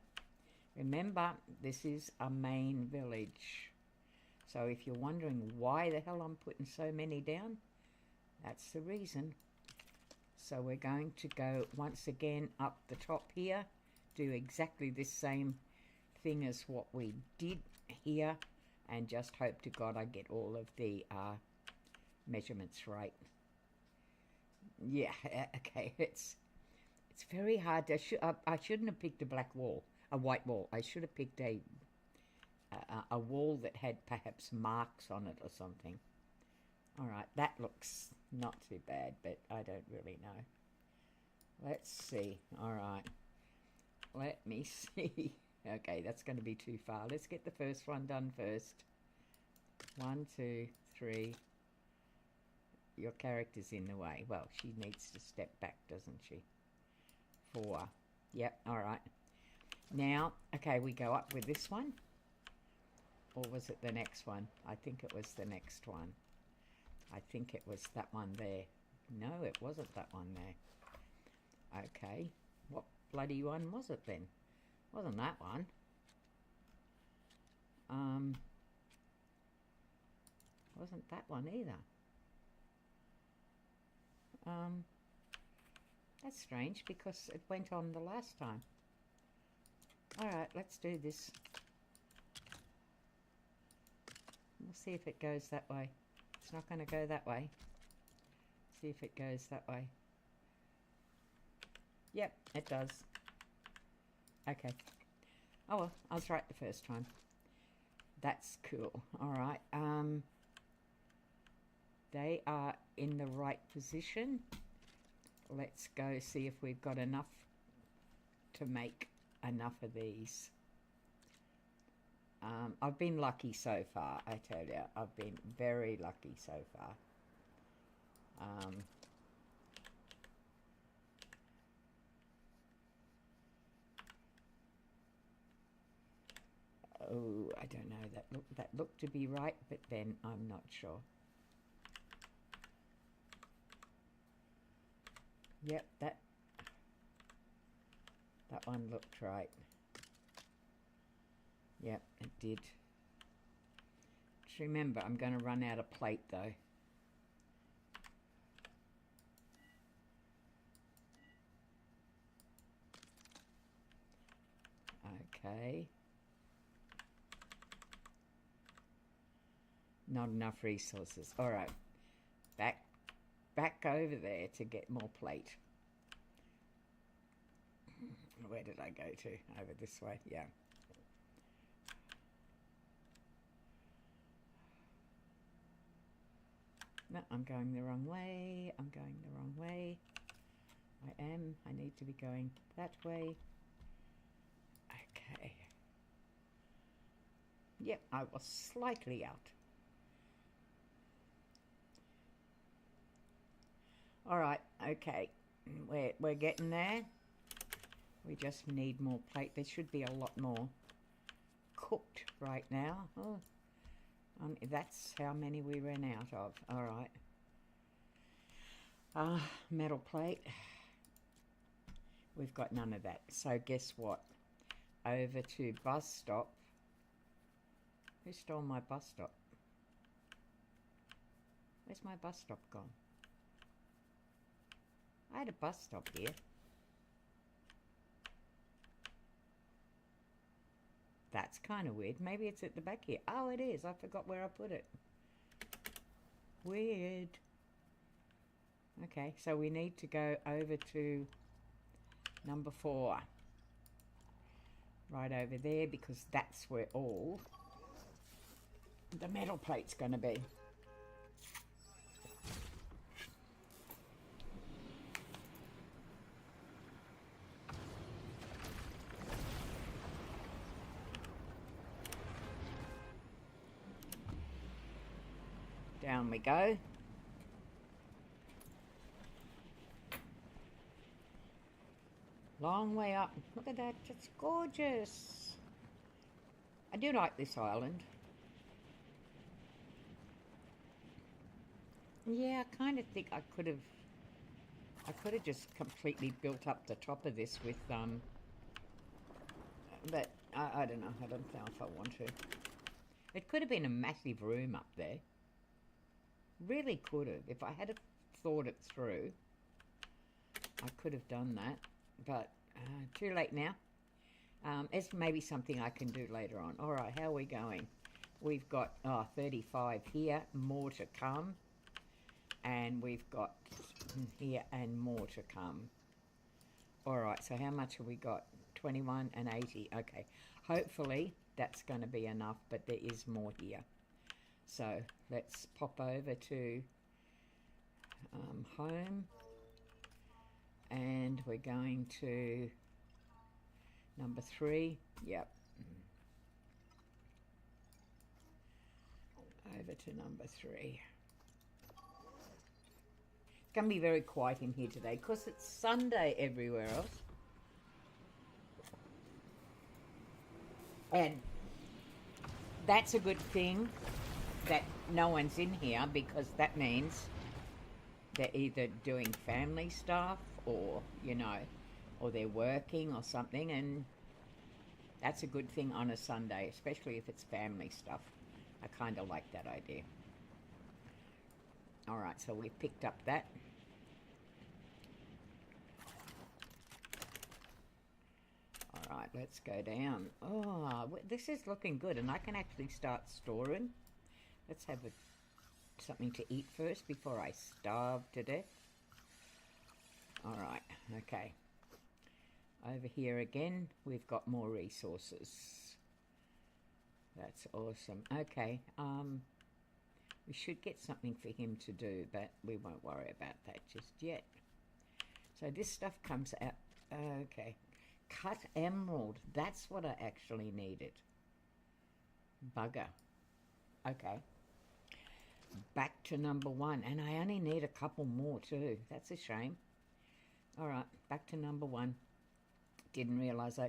Remember, this is a main village. So if you're wondering why the hell I'm putting so many down, that's the reason. So we're going to go once again up the top here, do exactly this same thing as what we did here, and just hope to God I get all of the measurements right. Yeah, okay, it's very hard. I shouldn't have picked a white wall. I should have picked a wall that had perhaps marks on it or something. All right, that looks not too bad, but I don't really know. Let's see. All right, let me see. Okay, that's going to be too far. Let's get the first one done first. 1, 2, 3, your character's in the way. Well, she needs to step back, doesn't she? 4. Yep, all right. Now, okay, we go up with this one. Or was it the next one? I think it was the next one. I think it was that one there. No, it wasn't that one there. Okay. What bloody one was it then? Wasn't that one. Wasn't that one either. That's strange because it went on the last time. Alright, let's do this. We'll see if it goes that way. It's not going to go that way. See if it goes that way. Yep, it does. Okay. Oh well, I was right the first time. That's cool. Alright. They are in the right position. Let's go see if we've got enough to make enough of these. I've been lucky so far, I tell you. I've been very lucky so far. Oh, I don't know. That looked to be right, but then I'm not sure. Yep, that one looked right. Yep, it did. Just remember, I'm going to run out of plate though. Okay. Not enough resources. All right. Back over there to get more plate. Where did I go to? Over this way? Yeah. No, I'm going the wrong way. I'm going the wrong way. I am. I need to be going that way. Okay. Yep, I was slightly out. All right, okay. We're getting there. We just need more plate. There should be a lot more cooked right now. Oh, that's how many we ran out of. All right. Metal plate. We've got none of that. So guess what? Over to bus stop. Who stole my bus stop? Where's my bus stop gone? I had a bus stop here. That's kind of weird. Maybe it's at the back here. Oh, it is. I forgot where I put it. Weird. Okay, so we need to go over to number 4. Right over there, because that's where all the metal plate's going to be. Down we go. Long way up. Look at that. It's gorgeous. I do like this island. Yeah, I kind of think I could have just completely built up the top of this with but I don't know. I don't know if I want to. It could have been a massive room up there. Really could have. If I had thought it through, I could have done that. But too late now. It's maybe something I can do later on. All right, how are we going? We've got 35 here, more to come. And we've got here and more to come. All right, so how much have we got? 21 and 80. Okay, hopefully that's going to be enough, but there is more here. So let's pop over to home, and we're going to number 3. Yep. Over to number 3. going to be very quiet in here today because it's Sunday everywhere else. And that's a good thing that no one's in here, because that means they're either doing family stuff or, you know, or they're working or something, and that's a good thing on a Sunday, especially if it's family stuff. I kind of like that idea. All right, so we picked up that. All right, let's go down. Oh, this is looking good, and I can actually start storing. Let's have something to eat first before I starve to death. All right, okay. Over here again, we've got more resources. That's awesome. Okay, we should get something for him to do, but we won't worry about that just yet. So this stuff comes out. Okay. Cut emerald. That's what I actually needed. Bugger. Okay. Back to number 1. And I only need a couple more too. That's a shame. All right. Back to number 1. Didn't realise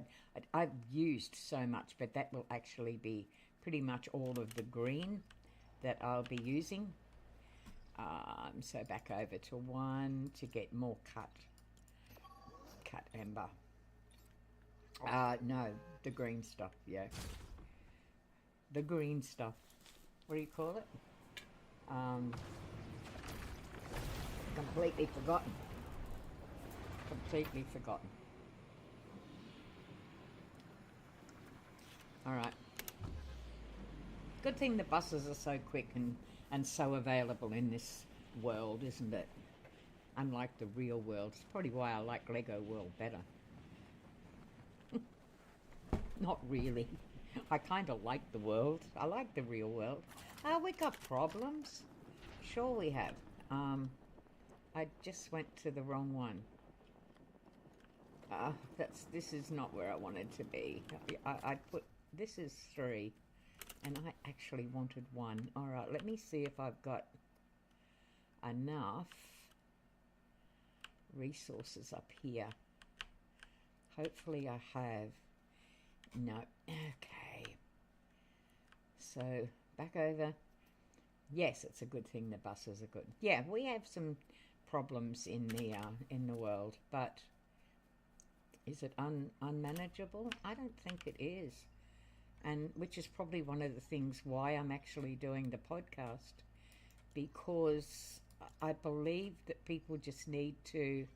I've used so much, but that will actually be pretty much all of the green that I'll be using. So back over to 1 to get more cut ember. No, the green stuff, yeah. The green stuff. What do you call it? Completely forgotten. Completely forgotten. All right. Good thing the buses are so quick and so available in this world, isn't it? Unlike the real world. It's probably why I like Lego World better. Not really. I kind of like the world. I like the real world. Oh, we got problems. Sure we have. I just went to the wrong one. This is not where I wanted to be. I put, this is 3, and I actually wanted 1. All right, let me see if I've got enough resources up here. Hopefully I have. No. Okay. So back over. Yes, it's a good thing the buses are good. Yeah, we have some problems in the world, but is it unmanageable? I don't think it is. And which is probably one of the things why I'm actually doing the podcast, because I believe that people just need to,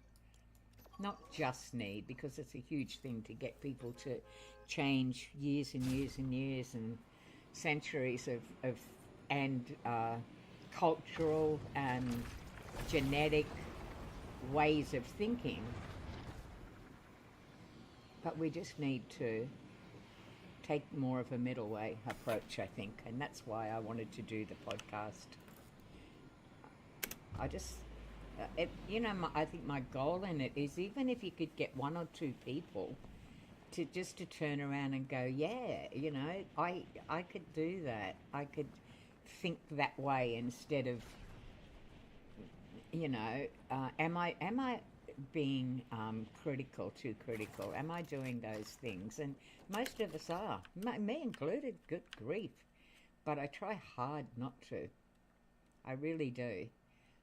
not just need, because it's a huge thing to get people to change years and years and years and centuries of cultural and genetic ways of thinking. But we just need to take more of a middle way approach, I think, and that's why I wanted to do the podcast. I just, I think my goal in it is, even if you could get 1 or 2 people to turn around and go, yeah, I could do that. I could think that way instead of, am I being too critical? Am I doing those things? And most of us are, me included. Good grief! But I try hard not to. I really do.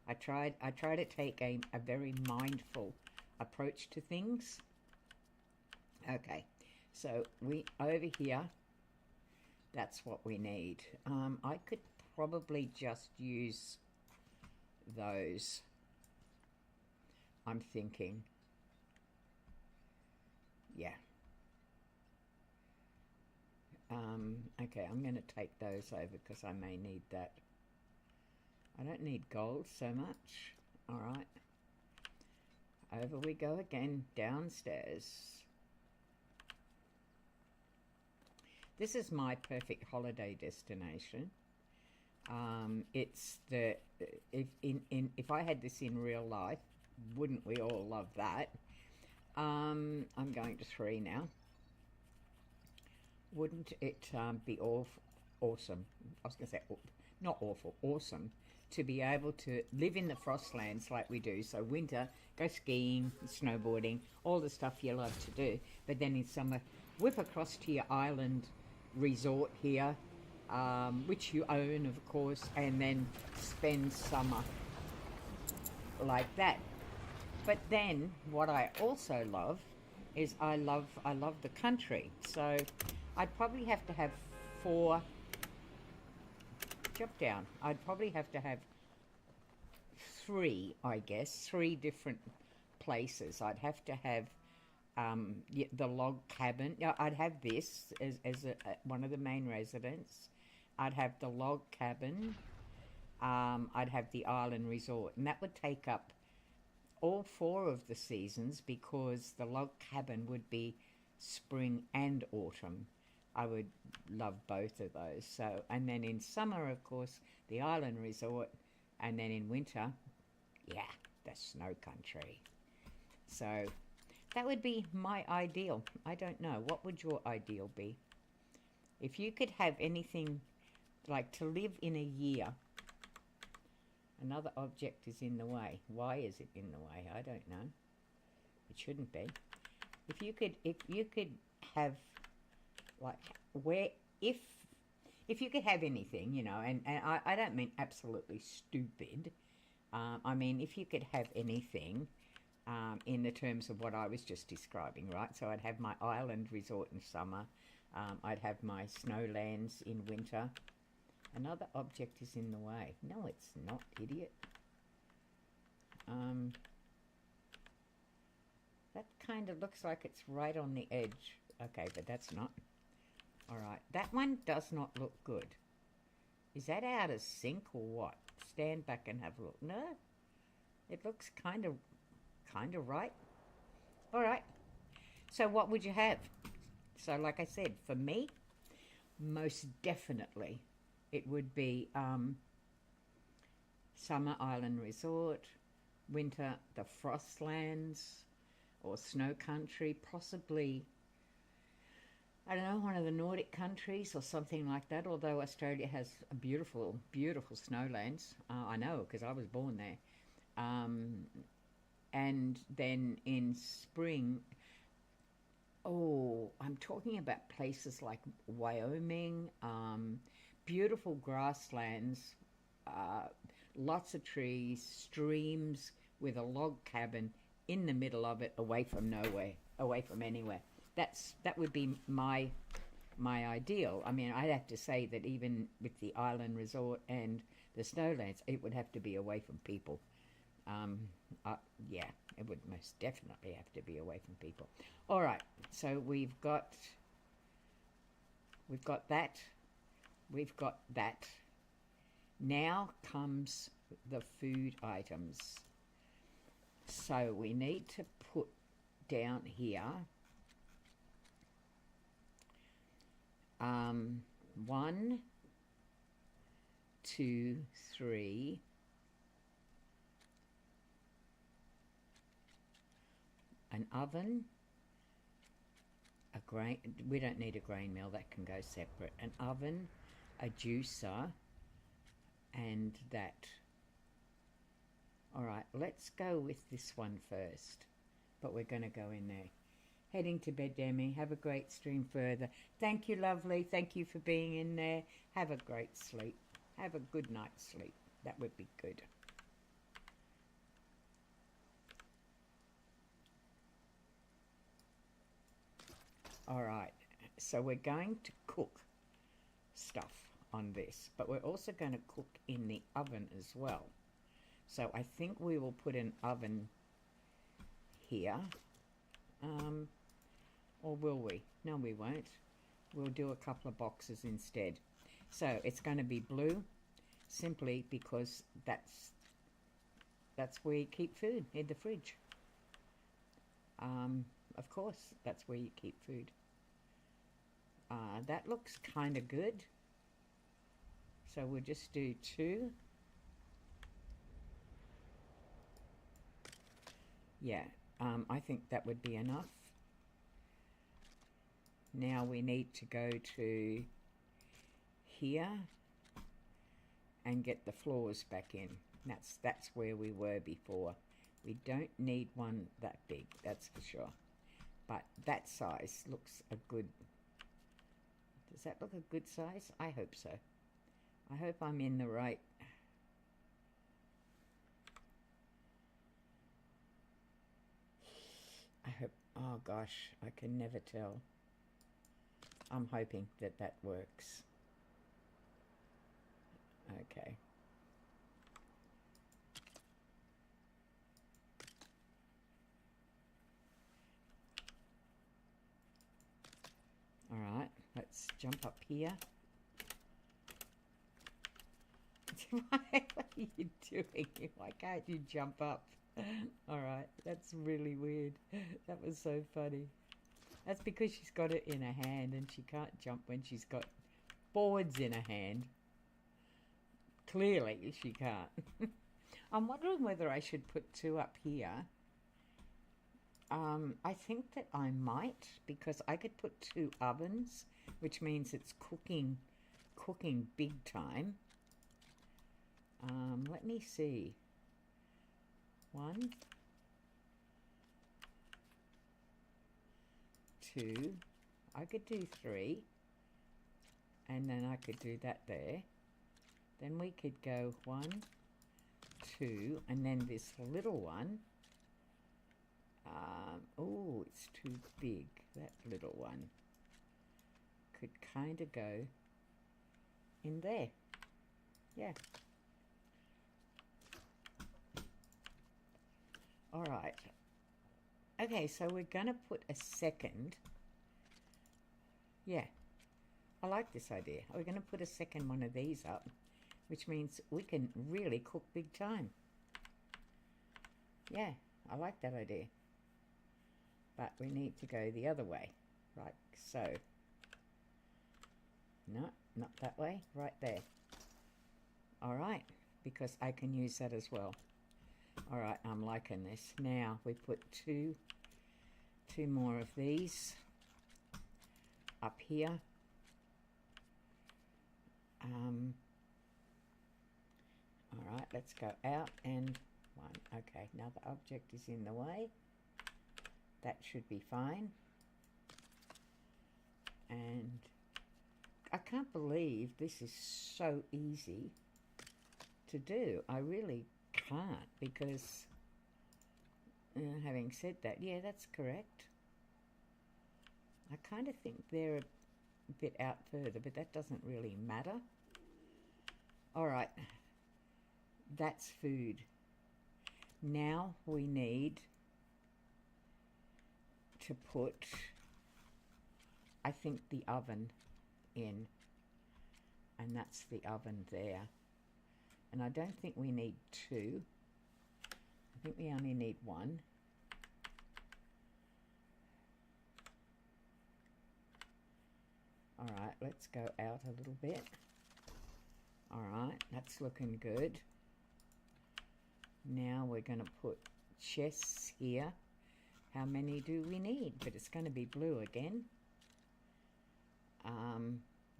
I try to take a very mindful approach to things. Okay, so we over here. That's what we need. I could probably just use those. I'm thinking. Yeah. Okay, I'm going to take those over because I may need that. I don't need gold so much. All right. Over we go again, downstairs. This is my perfect holiday destination. It's the, if I had this in real life, wouldn't we all love that? I'm going to 3 now. Wouldn't it be awesome? I was going to say, not awful, awesome, to be able to live in the Frostlands like we do. So winter, go skiing, snowboarding, all the stuff you love to do. But then in summer, whip across to your island resort here, which you own, of course, and then spend summer like that. But then what I also love is I love the country. So I'd probably have to have 4. Jump down. I'd probably have to have 3, I guess, 3 different places. I'd have to have the log cabin. I'd have this as one of the main residents. I'd have the log cabin. I'd have the island resort, and that would take up all 4 of the seasons, because the log cabin would be spring and autumn. I would love both of those. So, and then in summer, of course, the island resort, and then in winter, yeah, the snow country. So that would be my ideal. I don't know. What would your ideal be? If you could have anything, like to live in a year. Another object is in the way. Why is it in the way? I don't know. It shouldn't be. If you could have, like, where, if you could have anything, you know, and I don't mean absolutely stupid. I mean, if you could have anything in the terms of what I was just describing, right? So I'd have my island resort in summer. I'd have my snowlands in winter. Another object is in the way. No, it's not, idiot. That kind of looks like it's right on the edge. Okay, but that's not. All right, that one does not look good. Is that out of sync or what? Stand back and have a look. No, it looks kind of right. All right, so what would you have? So like I said, for me, most definitely it would be summer island resort, winter the Frostlands or snow country, possibly, I don't know, one of the Nordic countries or something like that, although Australia has a beautiful, beautiful snowlands. I know, because I was born there. And then in spring, I'm talking about places like Wyoming, beautiful grasslands, lots of trees, streams with a log cabin in the middle of it, away from nowhere, away from anywhere. That would be my ideal. I mean, I'd have to say that even with the island resort and the snowlands, it would have to be away from people. Yeah, it would most definitely have to be away from people. All right, so we've got that. We've got that. Now comes the food items. So we need to put down here 1, 2, 3, an oven, a grain, we don't need a grain mill, that can go separate, an oven, a juicer, and that. All right, let's go with this one first, but we're going to go in there. Heading to bed, Demi. Have a great stream further. Thank you, lovely. Thank you for being in there. Have a great sleep. Have a good night's sleep. That would be good. All right, so we're going to cook stuff on this, but we're also going to cook in the oven as well. So I think we will put an oven here. Or will we? No, we won't. We'll do a couple of boxes instead. So it's going to be blue, simply because that's where you keep food, in the fridge. Of course, that's where you keep food. That looks kind of good. So we'll just do 2. Yeah, I think that would be enough. Now we need to go to here and get the floors back in. That's where we were before. We don't need one that big, that's for sure. But that size looks a good... Does that look a good size? I hope so. I hope I'm in the right... I hope... Oh gosh, I can never tell. I'm hoping that that works. Okay. All right, let's jump up here. What are you doing? Why can't you jump up? All right, that's really weird. That was so funny. That's because she's got it in her hand and she can't jump when she's got boards in her hand. Clearly she can't. I'm wondering whether I should put two up here. I think that I might, because I could put two ovens, which means it's cooking big time. Let me see. 1, 2. I could do 3, and then I could do that there. Then we could go 1, 2, and then this little one. Oh, it's too big. That little one could kind of go in there. Yeah. All right. Okay, so we're going to put a second. Yeah, I like this idea. We're going to put a second one of these up, which means we can really cook big time. Yeah, I like that idea. But we need to go the other way, like so. No, not that way, right there. All right, because I can use that as well. All right, I'm liking this. Now we put two more of these up here. All right, let's go out and 1. Okay, now the object is in the way. That should be fine. And I can't believe this is so easy to do. I really can't, because having said that, yeah, that's correct. I kind of think they're a bit out further, but that doesn't really matter. All right, that's food. Now we need to put, I think, the oven in, and that's the oven there. And I don't think we need 2. I think we only need 1. All right, let's go out a little bit. All right, that's looking good. Now we're going to put chests here. How many do we need? But it's going to be blue again.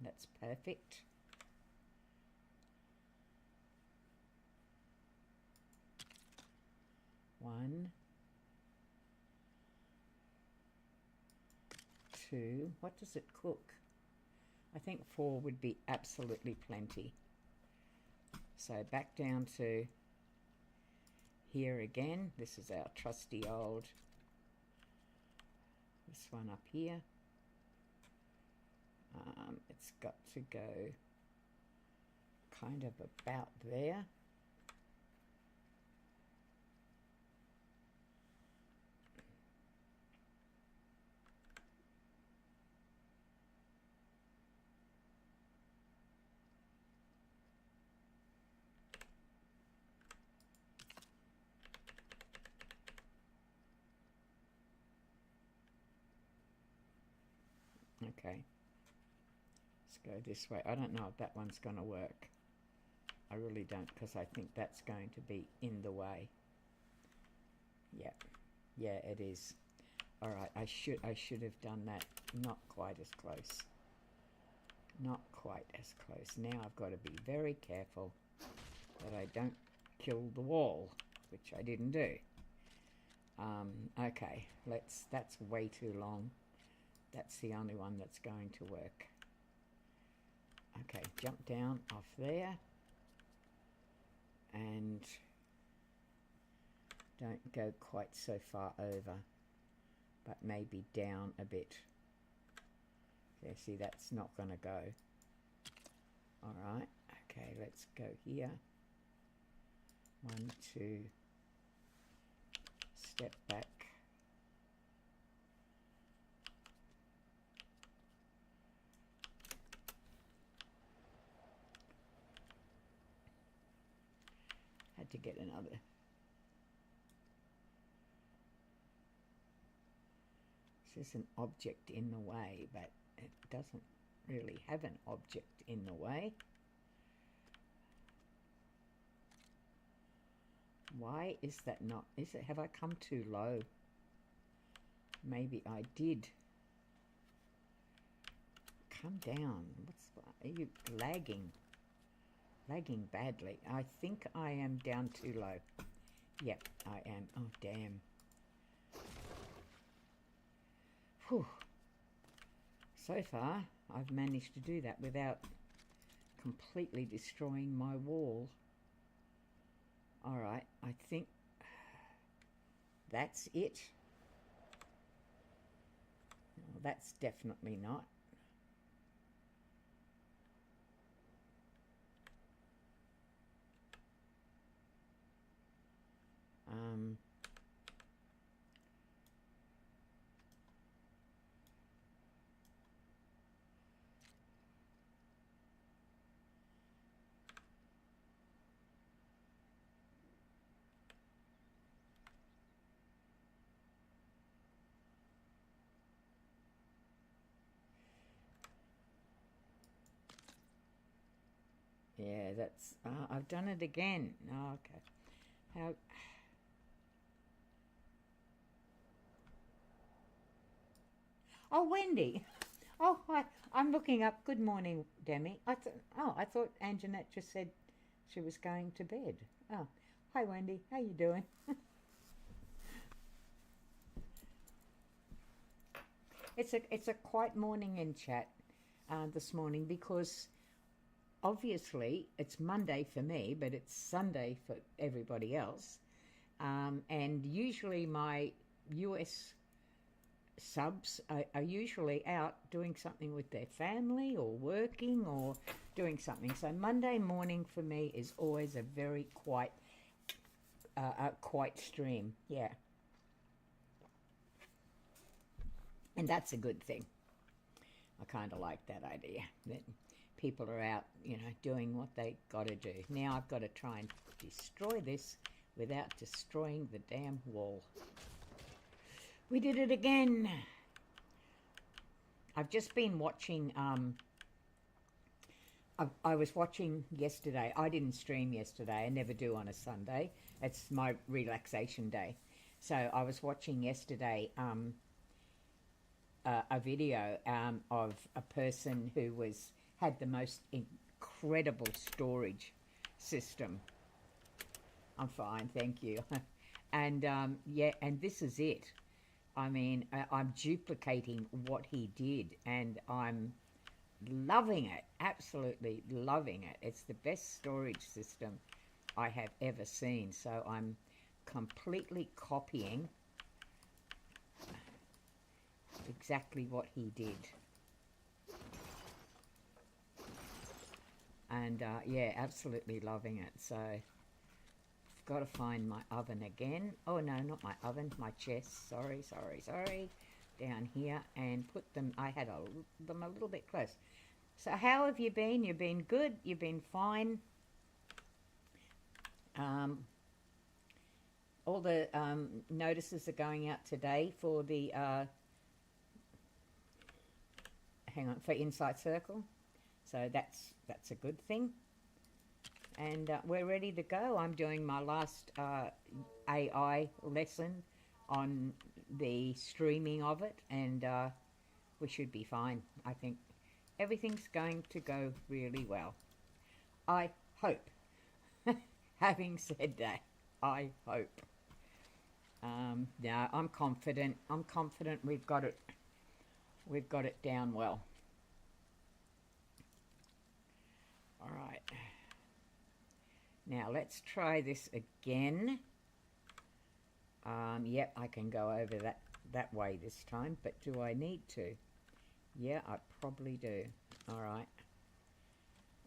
That's perfect. One, 2. What does it cook? I think 4 would be absolutely plenty. So back down to here again. This is our trusty old, this one up here. It's got to go kind of about there. Okay, let's go this way. I don't know if that one's going to work. I really don't, because I think that's going to be in the way. Yeah, yeah, it is. All right, I should have done that. Not quite as close. Not quite as close. Now I've got to be very careful. that I don't kill the wall, which I didn't do. Okay, that's way too long. That's the only one that's going to work. Okay, jump down off there and don't go quite so far over, but maybe down a bit. Okay, see, that's not going to go. All right, okay, let's go here. 1, 2, step back. Had to get another. This is an object in the way, but it doesn't really have an object in the way. Why is that not? Have I come too low? Maybe I did. Come down. Are you lagging? Lagging badly. I think I am down too low. Yep, I am. Oh, damn. Whew. So far, I've managed to do that without completely destroying my wall. All right, I think that's it. No, that's definitely not. Yeah, that's, I've done it again. Oh, okay. How? Oh, Wendy. Oh, hi. I'm looking up. Good morning, Demi. I thought Anjanette just said she was going to bed. Oh, hi, Wendy. How you doing? It's a quiet morning in chat this morning because obviously it's Monday for me, but it's Sunday for everybody else. And usually my US subs are usually out doing something with their family or working or doing something. So Monday morning for me is always a very quiet stream. Yeah. And that's a good thing. I kind of like that idea, that people are out, you know, doing what they got to do. Now I've got to try and destroy this without destroying the damn wall. We did it again. I've just been watching, I was watching yesterday. I didn't stream yesterday. I never do on a Sunday. It's my relaxation day. So I was watching yesterday a video of a person who had the most incredible storage system. I'm fine, thank you. And yeah, and this is it. I mean, I'm duplicating what he did, and I'm loving it, absolutely loving it. It's the best storage system I have ever seen. So I'm completely copying exactly what he did. And yeah, absolutely loving it. So I've got to find my oven again. Oh no, not my oven, my chest. Sorry. Down here, and put them, I had them a little bit close. So how have you been? You've been good? You've been fine? All the notices are going out today for the for Insight Circle, so that's a good thing. And we're ready to go. I'm doing my last AI lesson on the streaming of it, and we should be fine. I think everything's going to go really well. I hope. having said that, I hope. No, I'm confident. I'm confident we've got it. We've got it down well. All right. Now let's try this again. Yep, I can go over that way this time, but do I need to? Yeah, I probably do. All right.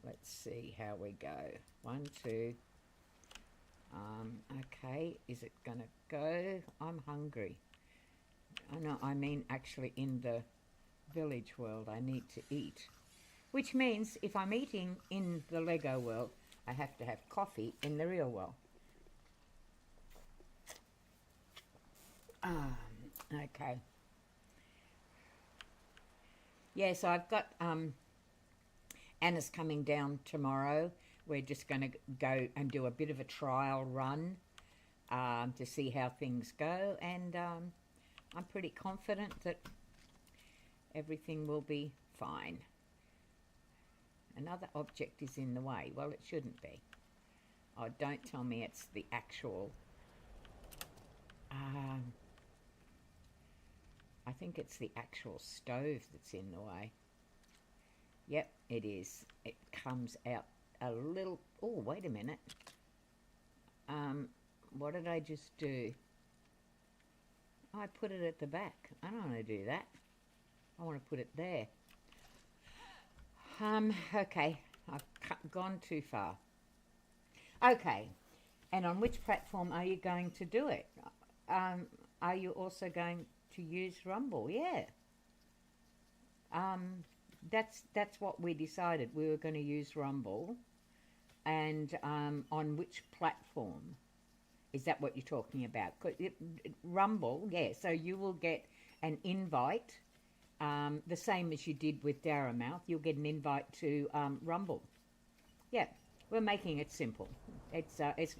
Let's see how we go. 1, 2. Okay, is it gonna go? I'm hungry. Oh, no, I mean actually in the village world, I need to eat. Which means if I'm eating in the Lego world, I have to have coffee in the real world. Okay. Yeah, so I've got Anna's coming down tomorrow. We're just going to go and do a bit of a trial run to see how things go. And I'm pretty confident that everything will be fine. Another object is in the way. Well, it shouldn't be. Oh, don't tell me it's the actual... I think it's the actual stove that's in the way. Yep, it is. It comes out a little... Oh, wait a minute. What did I just do? Oh, I put it at the back. I don't want to do that. I want to put it there. Okay. I've gone too far. Okay. And on which platform are you going to do it? Are you also going to use Rumble? Yeah. That's what we decided. We were going to use Rumble. And on which platform? Is that what you're talking about? Rumble, yeah. So you will get an invite, the same as you did with Darramouth. You'll get an invite to Rumble. Yeah, we're making it simple. It's as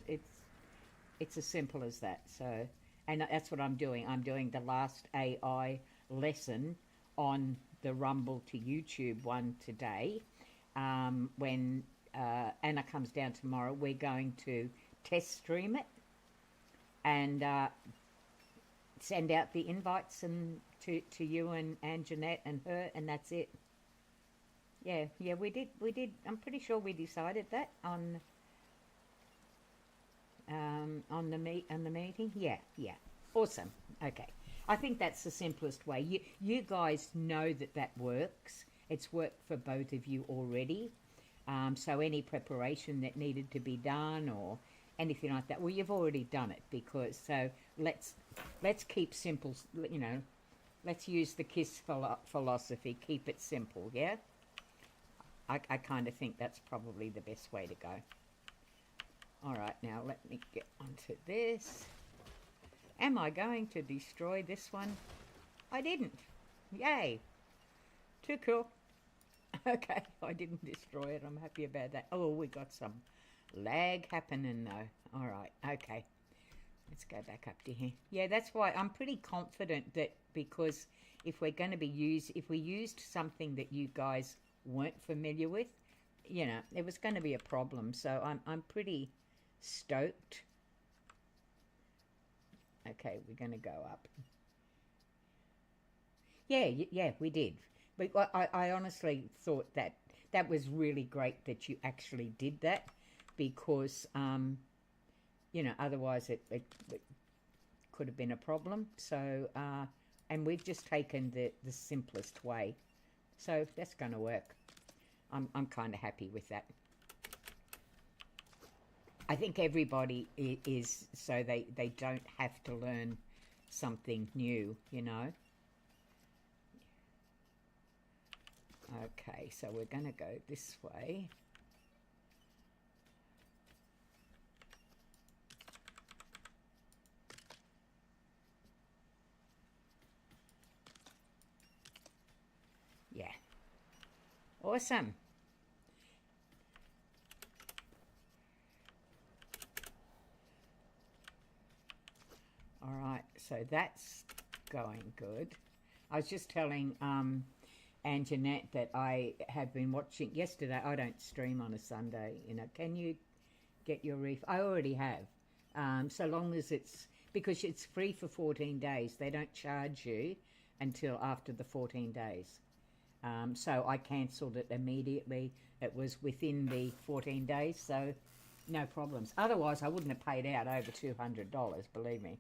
simple as that. So, and that's what I'm doing. I'm doing the last AI lesson on the Rumble to YouTube one today. When Anna comes down tomorrow, we're going to test stream it and send out the invites and to you and Jeanette and her, and that's it. Yeah, we did. I'm pretty sure we decided that on the meeting. Yeah. Awesome. Okay. I think that's the simplest way. You guys know that works. It's worked for both of you already. So any preparation that needed to be done or anything like that, well, you've already done it because. So let's keep simple. You know, let's use the KISS philosophy. Keep it simple. Yeah. I kind of think that's probably the best way to go. All right, now let me get onto this. Am I going to destroy this one? I didn't. Yay. Too cool. Okay, I didn't destroy it. I'm happy about that. Oh, we got some lag happening though. All right, okay. Let's go back up to here. Yeah, that's why I'm pretty confident that because if we're going to be if we used something that you guys weren't familiar with, you know, it was going to be a problem. So I'm pretty stoked. Okay, we're going to go up. Yeah, we did. But I honestly thought that was really great that you actually did that because, you know, otherwise it could have been a problem. So, and we've just taken the simplest way. So that's going to work. I'm kind of happy with that. I think everybody is so they don't have to learn something new, you know. Okay, so we're going to go this way. Yeah. Awesome. All right, so that's going good. I was just telling and Jeanette that I have been watching yesterday. I don't stream on a Sunday, you know. Can you get your refund. I already have. So long as it's, because it's free for 14 days. They don't charge you until after the 14 days. So I cancelled it immediately. It was within the 14 days, so no problems. Otherwise, I wouldn't have paid out over $200, believe me.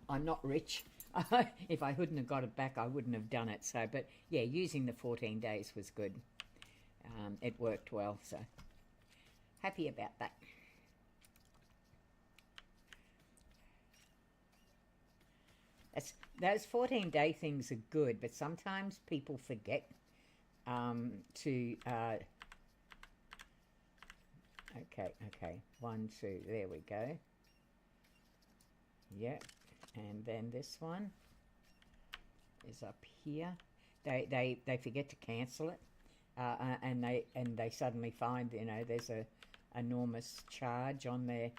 I'm not rich. If I wouldn't have got it back, I wouldn't have done it. So, but yeah, using the 14 days was good. It worked well, so happy about that. Those 14-day things are good, but sometimes people forget to... Okay, 1, 2, there we go. Yep, and then this one is up here. They forget to cancel it, and they suddenly find, you know, there's a enormous charge on their...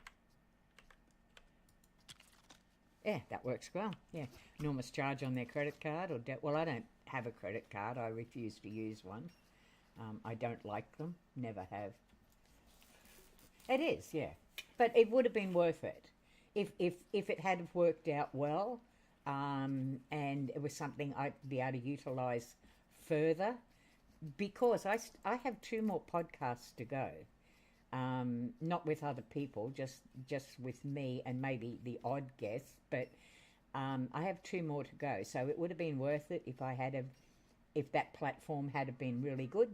Yeah, that works well. Yeah, enormous charge on their credit card or debt. Well, I don't have a credit card. I refuse to use one. I don't like them. Never have. It is, yeah. But it would have been worth it if it had worked out well, and it was something I'd be able to utilise further. Because I have 2 more podcasts to go. Not with other people, just with me and maybe the odd guest, but I have 2 more to go, so it would have been worth it if that platform had been really good.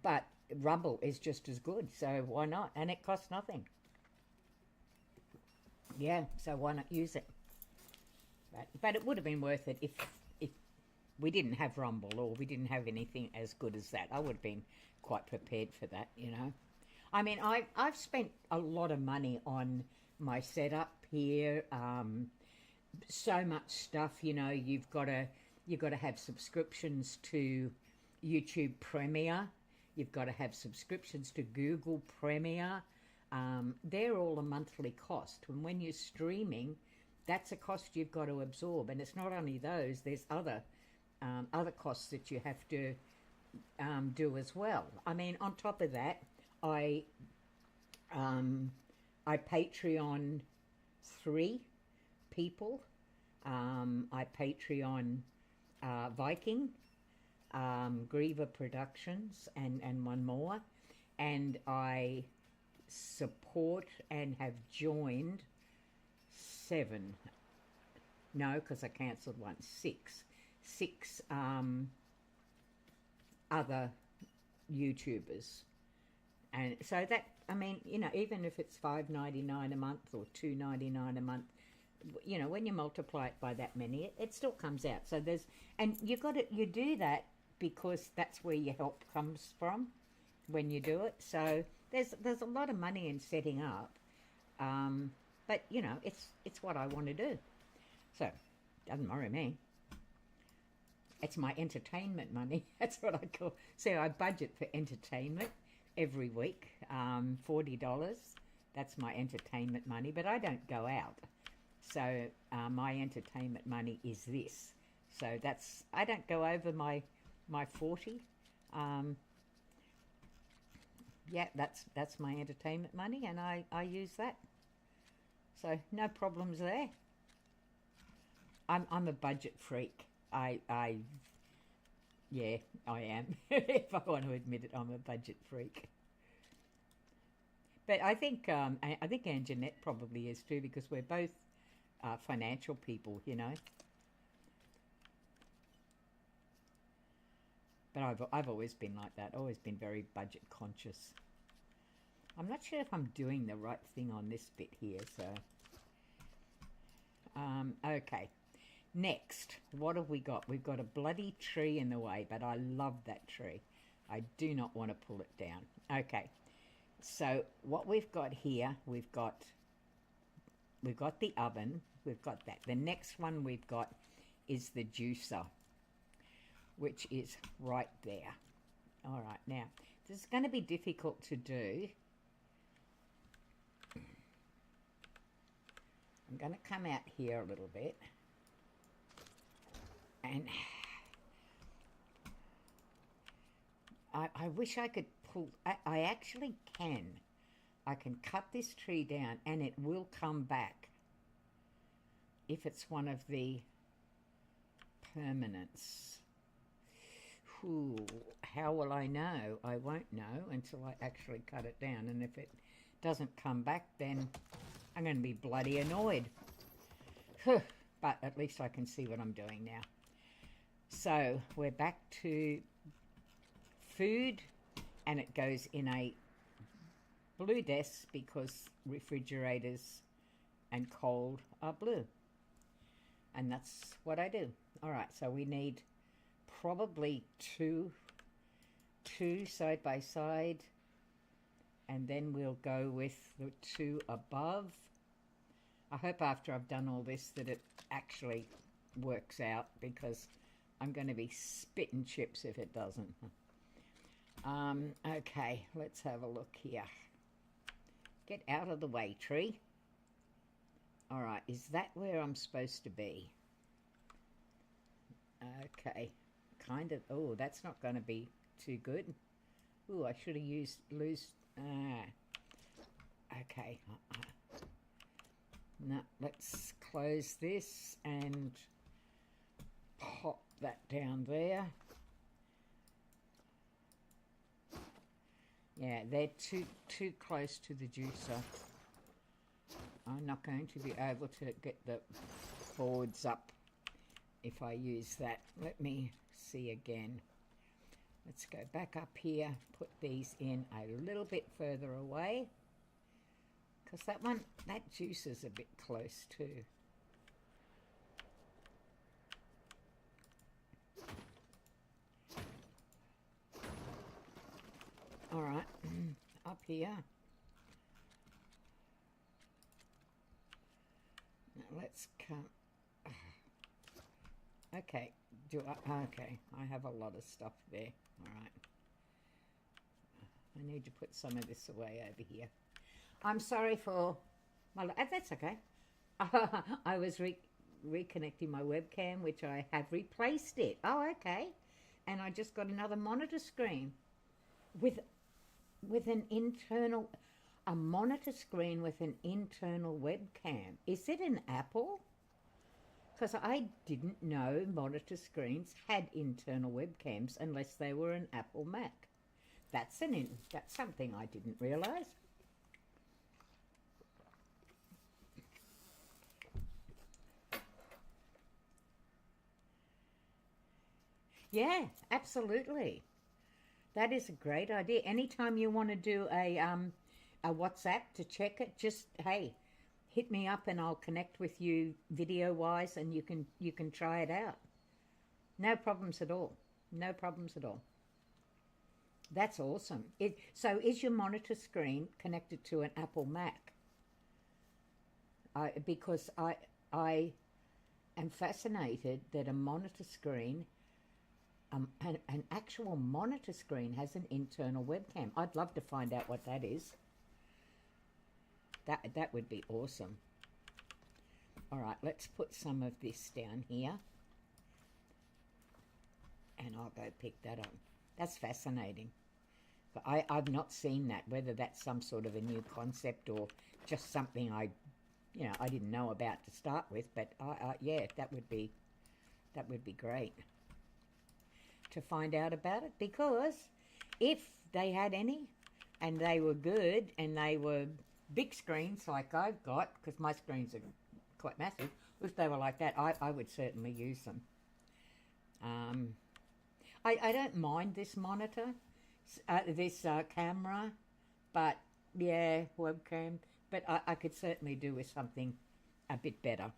But Rumble is just as good, so why not? And it costs nothing. Yeah, so why not use it? But it would have been worth it if we didn't have Rumble or we didn't have anything as good as that. I would have been quite prepared for that, you know. I mean, I've spent a lot of money on my setup here. So much stuff, you know. You've got to have subscriptions to YouTube Premiere. You've got to have subscriptions to Google Premiere. They're all a monthly cost. And when you're streaming, that's a cost you've got to absorb. And it's not only those. There's other costs that you have to do as well. I mean, on top of that, I Patreon 3 people. I Patreon Viking, Griever Productions, and one more. And I support and have joined 7. No, because I cancelled one. 6 other YouTubers. And so that, I mean, you know, even if it's $5.99 a month or $2.99 a month, you know, when you multiply it by that many, it still comes out. So there's, and you do that because that's where your help comes from when you do it. So there's a lot of money in setting up, but you know, it's what I want to do. So doesn't worry me. It's my entertainment money. That's what I call. So I budget for entertainment every week, $40. That's my entertainment money, but I don't go out. So my entertainment money is this. So that's, I don't go over my 40. Yeah, that's my entertainment money, and I use that. So no problems there. I'm a budget freak. Yeah, I am. If I want to admit it, I'm a budget freak. But I think Anjanette probably is too, because we're both financial people, you know. But I've always been like that. Always been very budget conscious. I'm not sure if I'm doing the right thing on this bit here. So, okay. Next, what have we got? We've got a bloody tree in the way, but I love that tree. I do not want to pull it down. Okay. So what we've got here, we've got the oven. We've got that. The next one we've got is the juicer, which is right there. All right, now, this is going to be difficult to do. I'm going to come out here a little bit. And I wish I could pull, I actually can. I can cut this tree down and it will come back if it's one of the permanents. Ooh, how will I know? I won't know until I actually cut it down, and if it doesn't come back, then I'm going to be bloody annoyed. But at least I can see what I'm doing now. So we're back to food, and it goes in a blue desk because refrigerators and cold are blue. And that's what I do. All right, so we need probably two side by side, and then we'll go with the two above. I hope after I've done all this that it actually works out, because I'm going to be spitting chips if it doesn't. Okay, let's have a look here. Get out of the way, tree. All right, is that where I'm supposed to be? Okay, kind of. Oh, that's not going to be too good. Oh, I should have used okay. No, let's close this and pop that down there. Yeah, they're too close to the juicer. I'm not going to be able to get the boards up if I use that. Let me see again. Let's go back up here, put these in a little bit further away, because that juicer's a bit close too. All right, up here. Now let's come. Okay, okay, I have a lot of stuff there. All right. I need to put some of this away over here. I'm sorry for my... That's okay. I was reconnecting my webcam, which I have replaced it. Oh, okay. And I just got another monitor screen with an internal... A monitor screen with an internal webcam. Is it an Apple? Because I didn't know monitor screens had internal webcams unless they were an Apple Mac. That's something I didn't realise. Yeah, absolutely. That is a great idea. Anytime you want to do a WhatsApp to check it, just, hey, hit me up and I'll connect with you video-wise, and you can try it out. No problems at all. No problems at all. That's awesome. So is your monitor screen connected to an Apple Mac? Because I am fascinated that a monitor screen, an actual monitor screen, has an internal webcam. I'd love to find out what that is. That would be awesome. All right, let's put some of this down here. And I'll go pick that up. That's fascinating. But I've not seen that, whether that's some sort of a new concept or just something I didn't know about to start with. But yeah, that would be great to find out about it, because if they had any and they were good and they were big screens like I've got, because my screens are quite massive, if they were like that, I would certainly use them. I don't mind this monitor, this camera, but yeah, webcam, but I could certainly do with something a bit better,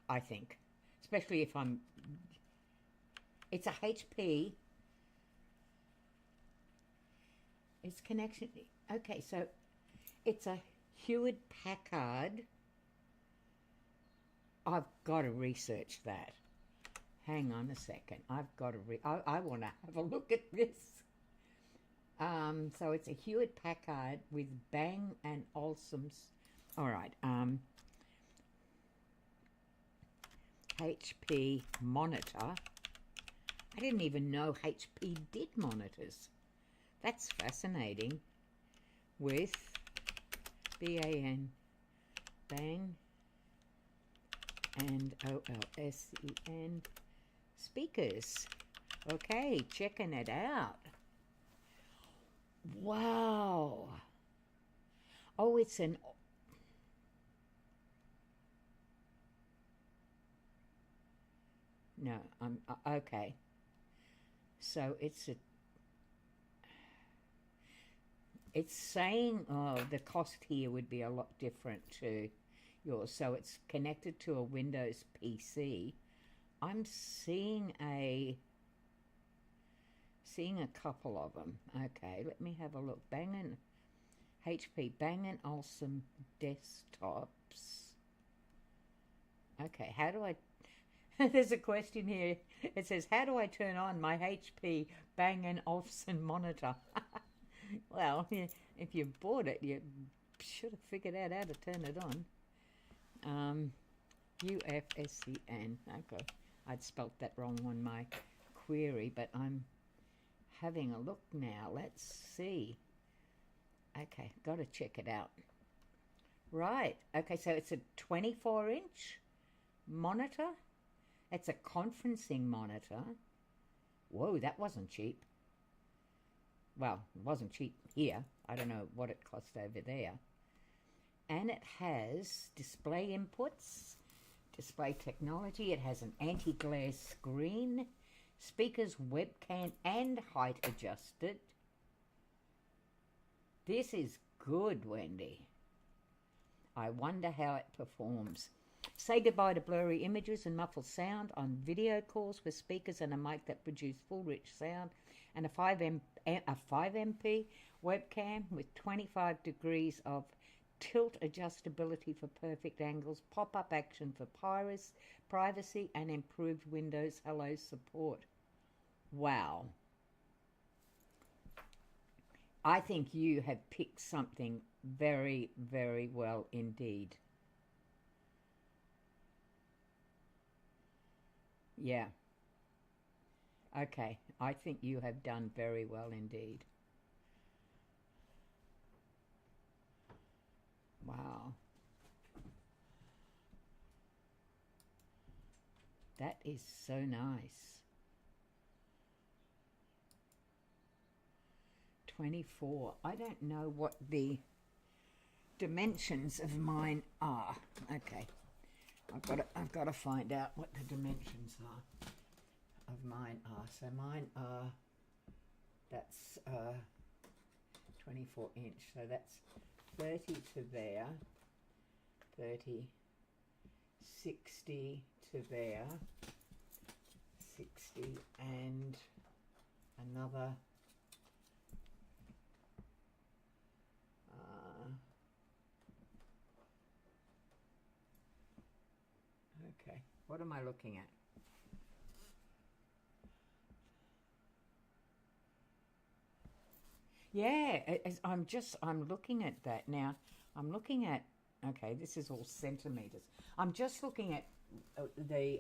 I think, especially if it's a HP. It's connection. Okay, so it's a Hewlett-Packard. I've got to research that. Hang on a second. I've got to I want to have a look at this. So it's a Hewlett-Packard with Bang & Olufsen's. All right. HP monitor. I didn't even know HP did monitors. That's fascinating. With BAN, bang, and OLSEN speakers. Okay, checking it out. Wow. Oh, it's an... No, I'm... okay. So it's a... It's saying, oh, the cost here would be a lot different to yours. So it's connected to a Windows PC. I'm seeing a couple of them. Okay, let me have a look. Bang & HP, Bang & Olufsen desktops. Okay, how do I... There's a question here. It says, how do I turn on my HP Bang & Olufsen monitor? Well, if you bought it, you should have figured out how to turn it on. UFSCN. Okay, I'd spelt that wrong on my query, but I'm having a look now. Let's see. Okay, got to check it out. Right. Okay, so it's a 24-inch monitor. It's a conferencing monitor. Whoa, that wasn't cheap. Well, it wasn't cheap here. I don't know what it cost over there. And it has display inputs, display technology. It has an anti-glare screen, speakers, webcam, and height adjusted. This is good, Wendy. I wonder how it performs. Say goodbye to blurry images and muffled sound on video calls with speakers and a mic that produce full rich sound, and a 5MP webcam with 25 degrees of tilt adjustability for perfect angles, pop-up action for privacy, and improved Windows Hello support. Wow. I think you have picked something very, very well indeed. Yeah. Okay, I think you have done very well indeed. Wow. That is so nice. 24. I don't know what the dimensions of mine are. Okay. I've got to find out what the dimensions are of mine are. So mine are, that's 24 inch. So that's 30 to there, 30, 60 to there, 60, and another okay, what am I looking at? Yeah, I'm looking at that now. I'm looking at, okay, this is all centimeters. I'm just looking at the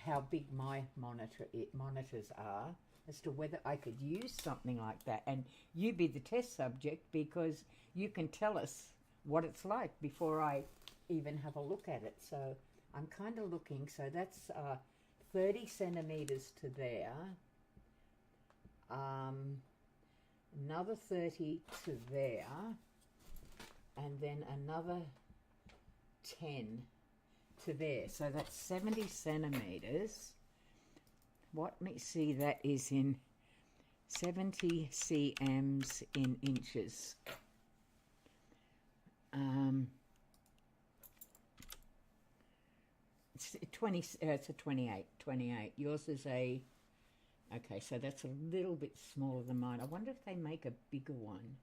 how big my monitors are, as to whether I could use something like that. And you be the test subject, because you can tell us what it's like before I even have a look at it. So I'm kind of looking, so that's 30 centimeters to there, another 30 to there, and then another 10 to there. So that's 70 centimeters. What, let me see, that is in 70 cms in inches. It's 20, it's a 28. Yours is a, okay, so that's a little bit smaller than mine. I wonder if they make a bigger one.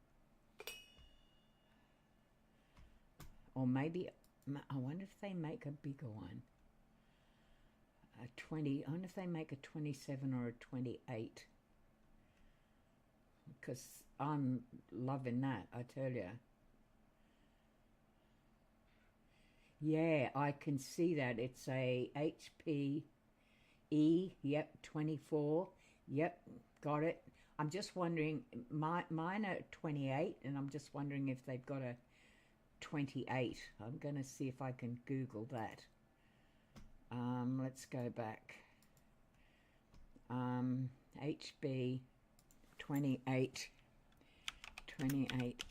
Or maybe, I wonder if they make a bigger one. A 20, I wonder if they make a 27 or a 28. Because I'm loving that, I tell you. Yeah, I can see that. It's a HP E, yep, 24. Yep, got it. I'm just wondering, mine are 28, and I'm just wondering if they've got a 28. I'm going to see if I can Google that. Let's go back. HB 28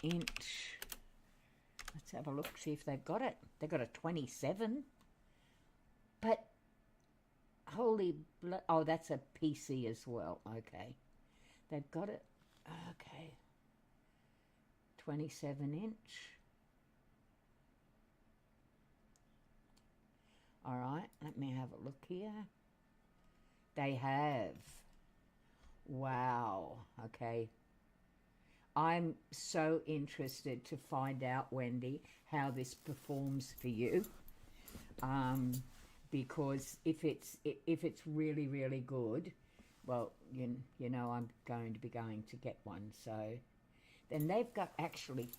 inch. Let's have a look, see if they've got it. They've got a 27. But, holy blood. Oh, that's a PC as well. Okay. They've got it. Okay. 27 inch. All right, let me have a look here. They have. Wow. Okay. I'm so interested to find out, Wendy, how this performs for you. Because if it's really, really good, well, you know I'm going to be going to get one. So then they've got actually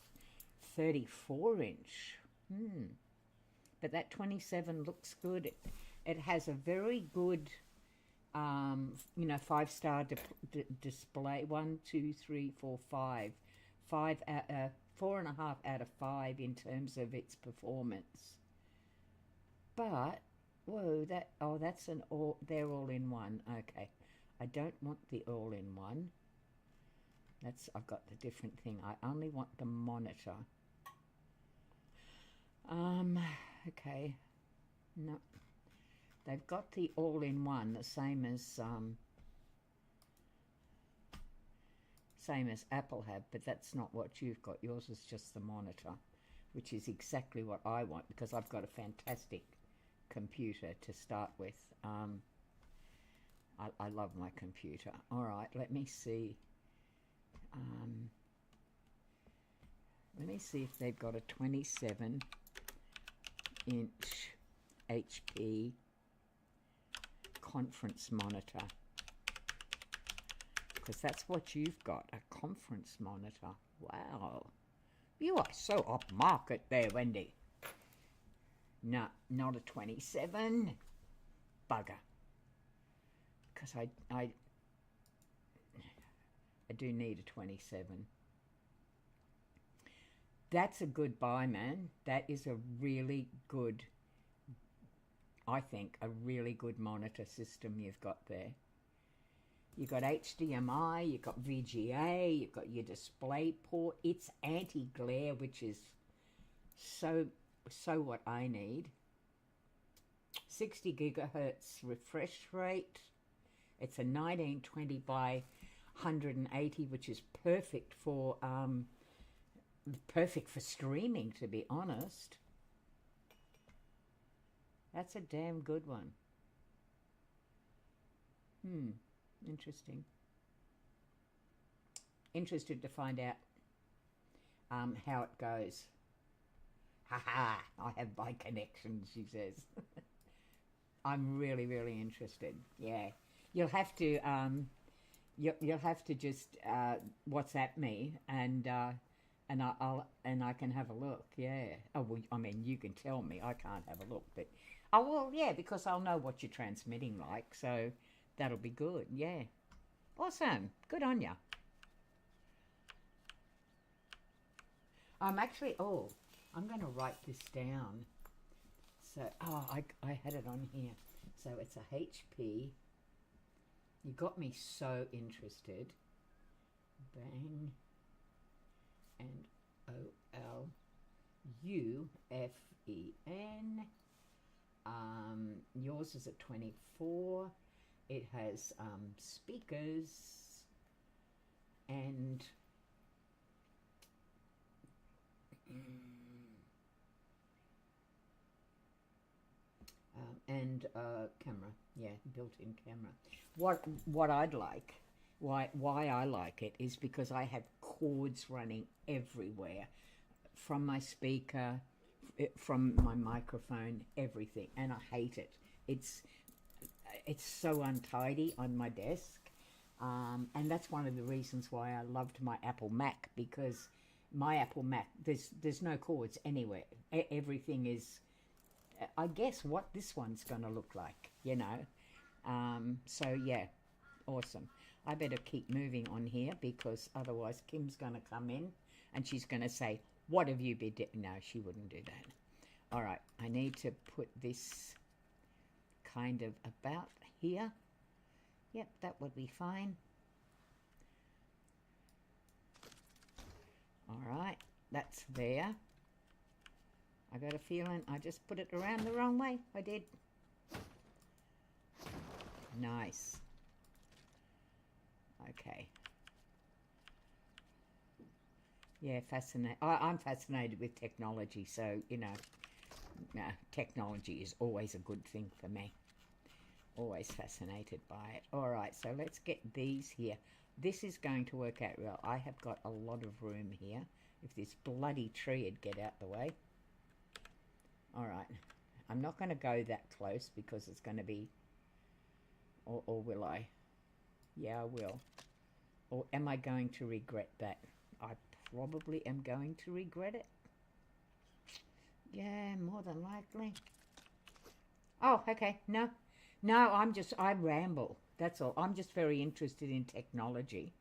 34 inch. But that 27 looks good. It has a very good, 5-star display. 1, 2, 3, 4, 5. 4.5 out of 5 in terms of its performance. But whoa, that's an all. They're all in one. Okay, I don't want the all in one. I've got the different thing. I only want the monitor. Okay, no, they've got the all-in-one, the same as Apple have, but that's not what you've got. Yours is just the monitor, which is exactly what I want because I've got a fantastic computer to start with. I love my computer. All right, let me see. Let me see if they've got a 27 inch HP conference monitor, because that's what you've got, a conference monitor. Wow, you are so upmarket there, Wendy. No, not a 27. Bugger, because I do need a 27. That's a good buy, man. That is a really good, I think, a really good monitor system you've got there. You've got HDMI, you've got VGA, you've got your display port. It's anti-glare, which is so what I need. 60 gigahertz refresh rate. It's a 1920 by 180, which is perfect for streaming, to be honest. That's a damn good one. Interesting. Interested to find out how it goes. Haha, I have my connections, she says. I'm really, really interested. Yeah, you'll have to just WhatsApp me and I can have a look. Yeah. Oh, well, I mean, you can tell me. I can't have a look, but yeah, because I'll know what you're transmitting like. So that'll be good. Yeah. Awesome. Good on ya. I'm going to write this down. So, I had it on here. So it's a HP. You got me so interested. Bang. And OLUFEN. Yours is at 24. It has speakers and camera. Yeah, built-in camera. What I'd like, why I like it is because I have cords running everywhere, from my speaker, from my microphone, everything, and I hate it. It's so untidy on my desk, and that's one of the reasons why I loved my Apple Mac, because my Apple Mac, there's no cords anywhere. Everything is, I guess, what this one's going to look like, you know. So yeah, awesome. I better keep moving on here because otherwise Kim's going to come in and she's going to say, what have you been doing? No, she wouldn't do that. All right, I need to put this kind of about here. Yep, that would be fine. All right, that's there. I got a feeling I just put it around the wrong way. I did. Nice. Okay. Yeah, I'm fascinated with technology, so, you know, technology is always a good thing for me. Always fascinated by it. All right, so let's get these here. This is going to work out well. I have got a lot of room here. If this bloody tree would get out the way. All right. I'm not going to go that close because it's going to be... Or will I? Yeah, I will. Or am I going to regret that? I probably am going to regret it. Yeah, more than likely. Oh, okay. No, I ramble. That's all. I'm just very interested in technology.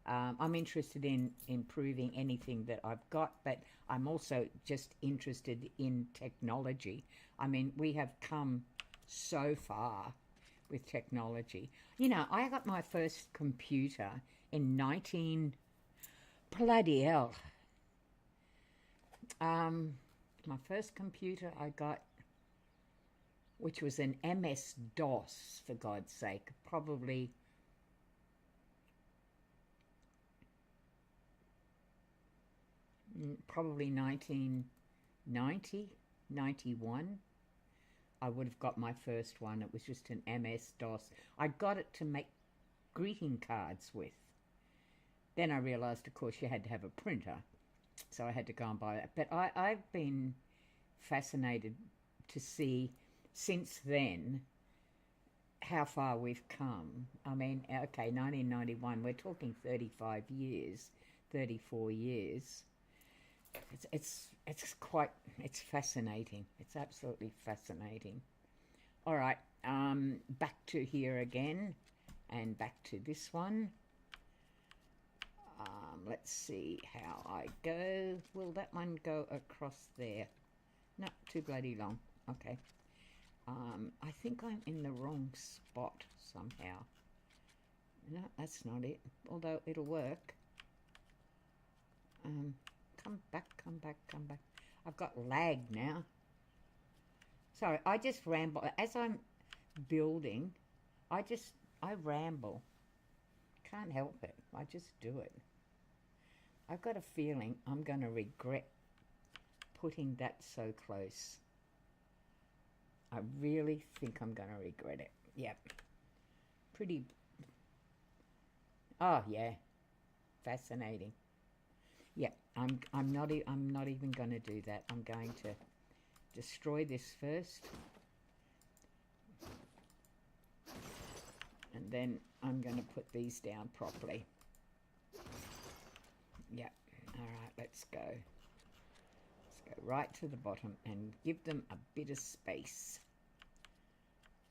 I'm interested in improving anything that I've got, but I'm also just interested in technology. I mean, we have come so far with technology. You know, I got my first computer in bloody hell. My first computer I got, which was an MS-DOS, for God's sake, probably probably 1990, 91. I would have got my first one. It was just an MS-DOS. I got it to make greeting cards with. Then I realised, of course, you had to have a printer. So I had to go and buy that. But I've been fascinated to see, since then, how far we've come. I mean, okay, 1991, we're talking 35 years, 34 years. It's fascinating. It's absolutely fascinating. All right, back to here again, and back to this one. Let's see how I go. Will that one go across there? No, too bloody long. Okay. I think I'm in the wrong spot somehow. No, that's not it. Although it'll work. Come back, come back, come back. I've got lag now. Sorry, I just ramble. As I'm building, I ramble. Can't help it. I just do it. I've got a feeling I'm going to regret putting that so close. I really think I'm going to regret it. Yep. Pretty... Oh, yeah. Fascinating. Yeah, I'm not even going to do that. I'm going to destroy this first. And then I'm going to put these down properly. Yeah. All right, let's go. Let's go right to the bottom and give them a bit of space.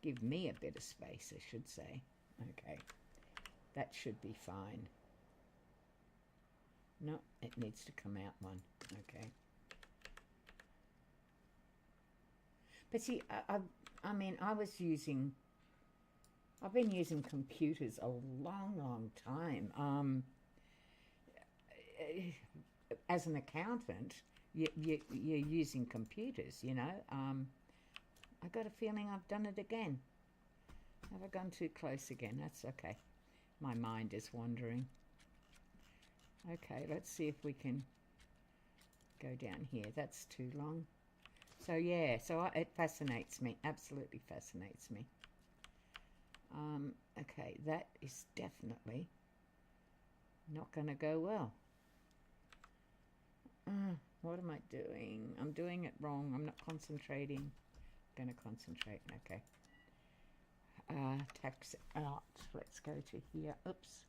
Give me a bit of space, I should say. Okay. That should be fine. No, it needs to come out one. Okay. But see, I mean, I've been using computers a long, long time. As an accountant, you're using computers, you know. I got a feeling I've done it again. Have I gone too close again? That's okay. My mind is wandering. Okay, let's see if we can go down here. That's too long. So yeah, it fascinates me. Absolutely fascinates me. Okay, that is definitely not going to go well. What am I doing? I'm doing it wrong. I'm not concentrating. I'm going to concentrate. Okay. Tax out. Let's go to here. Oops.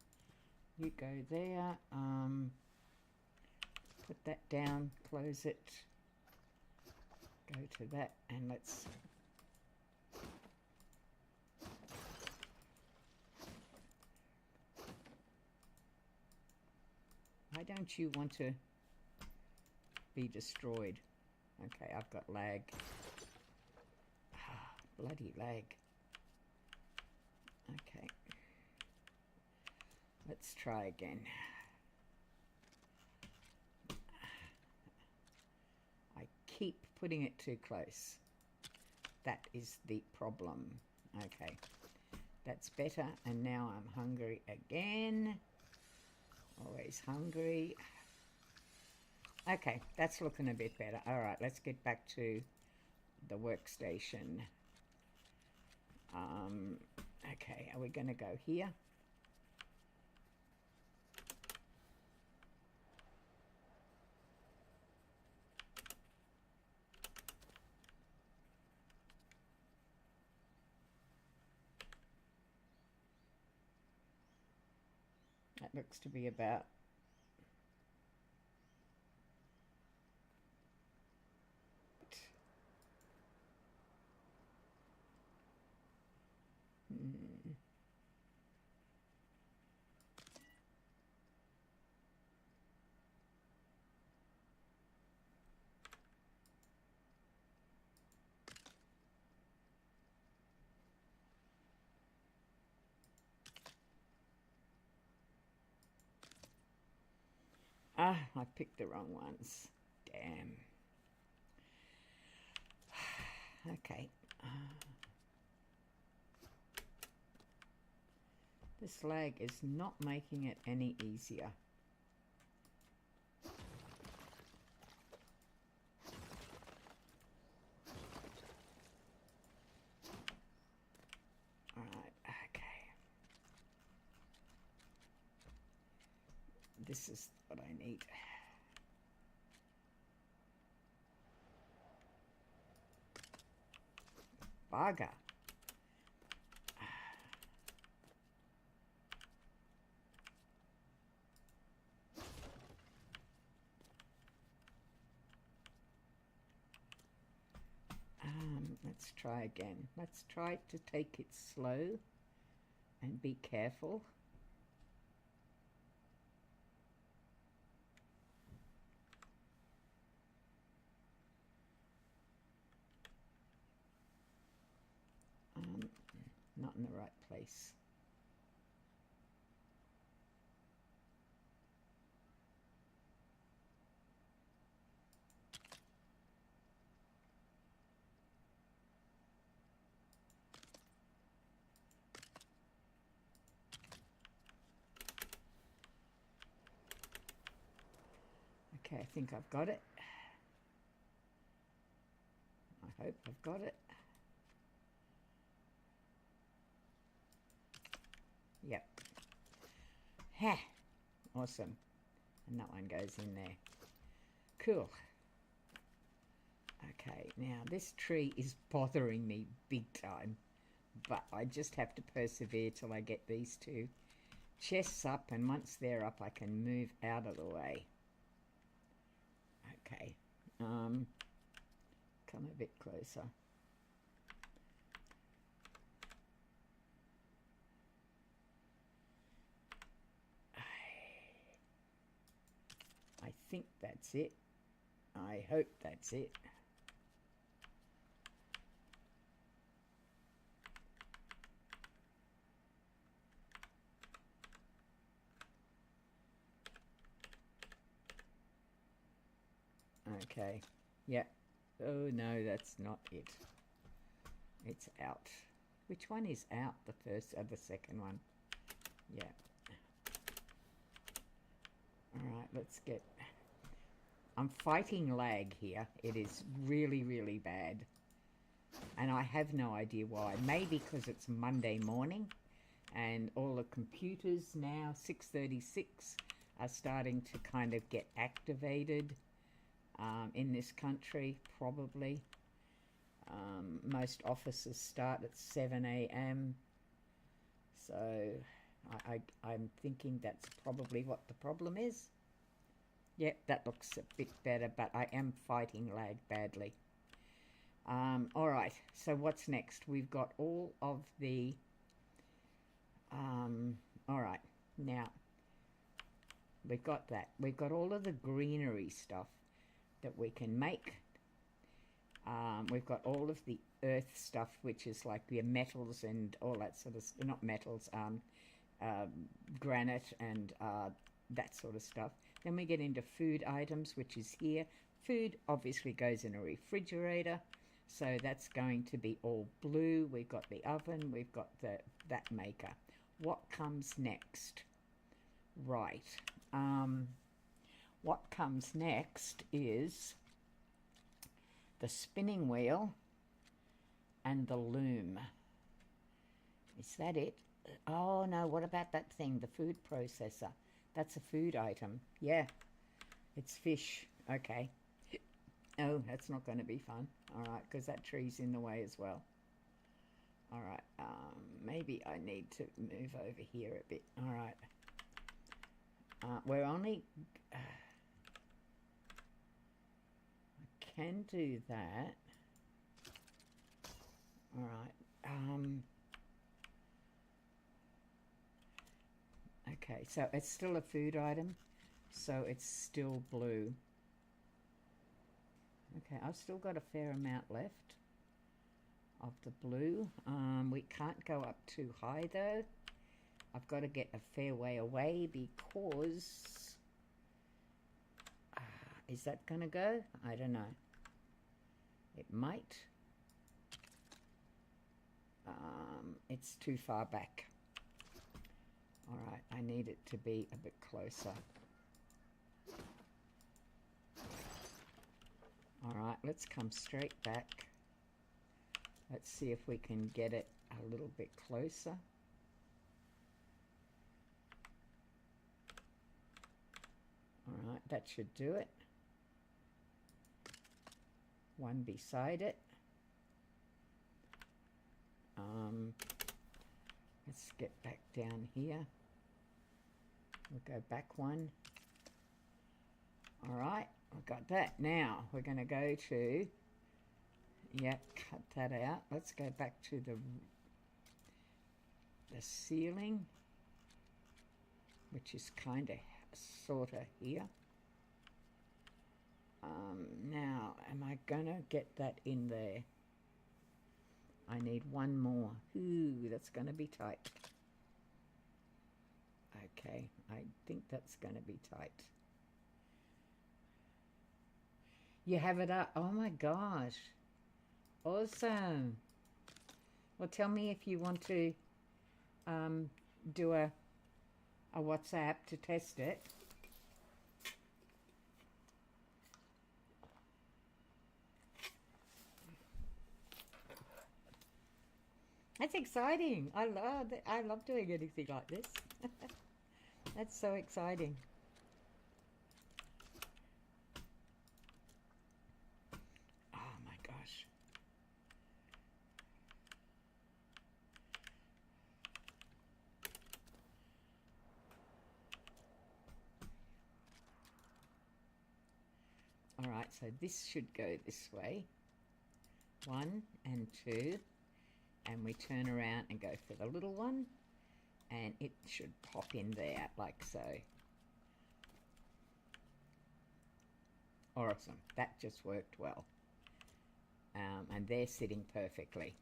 You go there. Put that down. Close it. Go to that, and let's... Why don't you want to be destroyed? Okay, I've got lag. Ah, bloody lag. Okay. Let's try again. I keep putting it too close. That is the problem. Okay. That's better. And now I'm hungry again. Always hungry. Okay, that's looking a bit better. All right, let's get back to the workstation. Okay, are we going to go here? That looks to be about I picked the wrong ones. Damn. Okay. This lag is not making it any easier. Alright, okay. This is what I need. Bugger. Let's try again. Let's try to take it slow and be careful. Not in the right place. Okay, I think I've got it. I hope I've got it. Yep. Ha! Awesome. And that one goes in there. Cool. Okay, now this tree is bothering me big time, but I just have to persevere till I get these two chests up, and once they're up I can move out of the way. Okay. Come a bit closer. I think that's it. I hope that's it. Okay. Yep. Oh no, that's not it. It's out. Which one is out? The first or the second one? Yeah. Alright, let's get... I'm fighting lag here. It is really, really bad. And I have no idea why. Maybe because it's Monday morning and all the computers now, 6:36, are starting to kind of get activated in this country, probably. Most offices start at 7 a.m. So I'm thinking that's probably what the problem is. Yep, that looks a bit better, but I am fighting lag badly. All right, so what's next? We've got all of the... all right, now, we've got that. We've got all of the greenery stuff that we can make. We've got all of the earth stuff, which is like the metals and all that sort of, not metals, granite and that sort of stuff. Then we get into food items, which is here. Food obviously goes in a refrigerator, so that's going to be all blue. We've got the oven, we've got that maker. What comes next? Right. What comes next is the spinning wheel and the loom. Is that it? Oh no, what about that thing, the food processor? That's a food item. Yeah, it's fish. Okay. Oh, that's not going to be fun. All right, because that tree's in the way as well. All right, maybe I need to move over here a bit. All right. We're only... I can do that. All right. Okay, so it's still a food item, so it's still blue. Okay, I've still got a fair amount left of the blue. We can't go up too high though. I've got to get a fair way away because... is that going to go? I don't know. It might. It's too far back. All right, I need it to be a bit closer. All right, let's come straight back. Let's see if we can get it a little bit closer. All right, that should do it. One beside it. Let's get back down here. We'll go back one. All right, I've got that. Now we're going to go to, yep, cut that out. Let's go back to the ceiling, which is kind of sort of here. Now, am I going to get that in there? I need one more. Ooh, that's going to be tight. Okay, I think that's going to be tight. You have it up. Oh my gosh. Awesome. Well, tell me if you want to do a WhatsApp to test it. That's exciting. I love doing anything like this. That's so exciting. Oh my gosh. All right, so this should go this way. 1 and 2. And we turn around and go for the little one, and it should pop in there like so. Awesome, that just worked well. And they're sitting perfectly.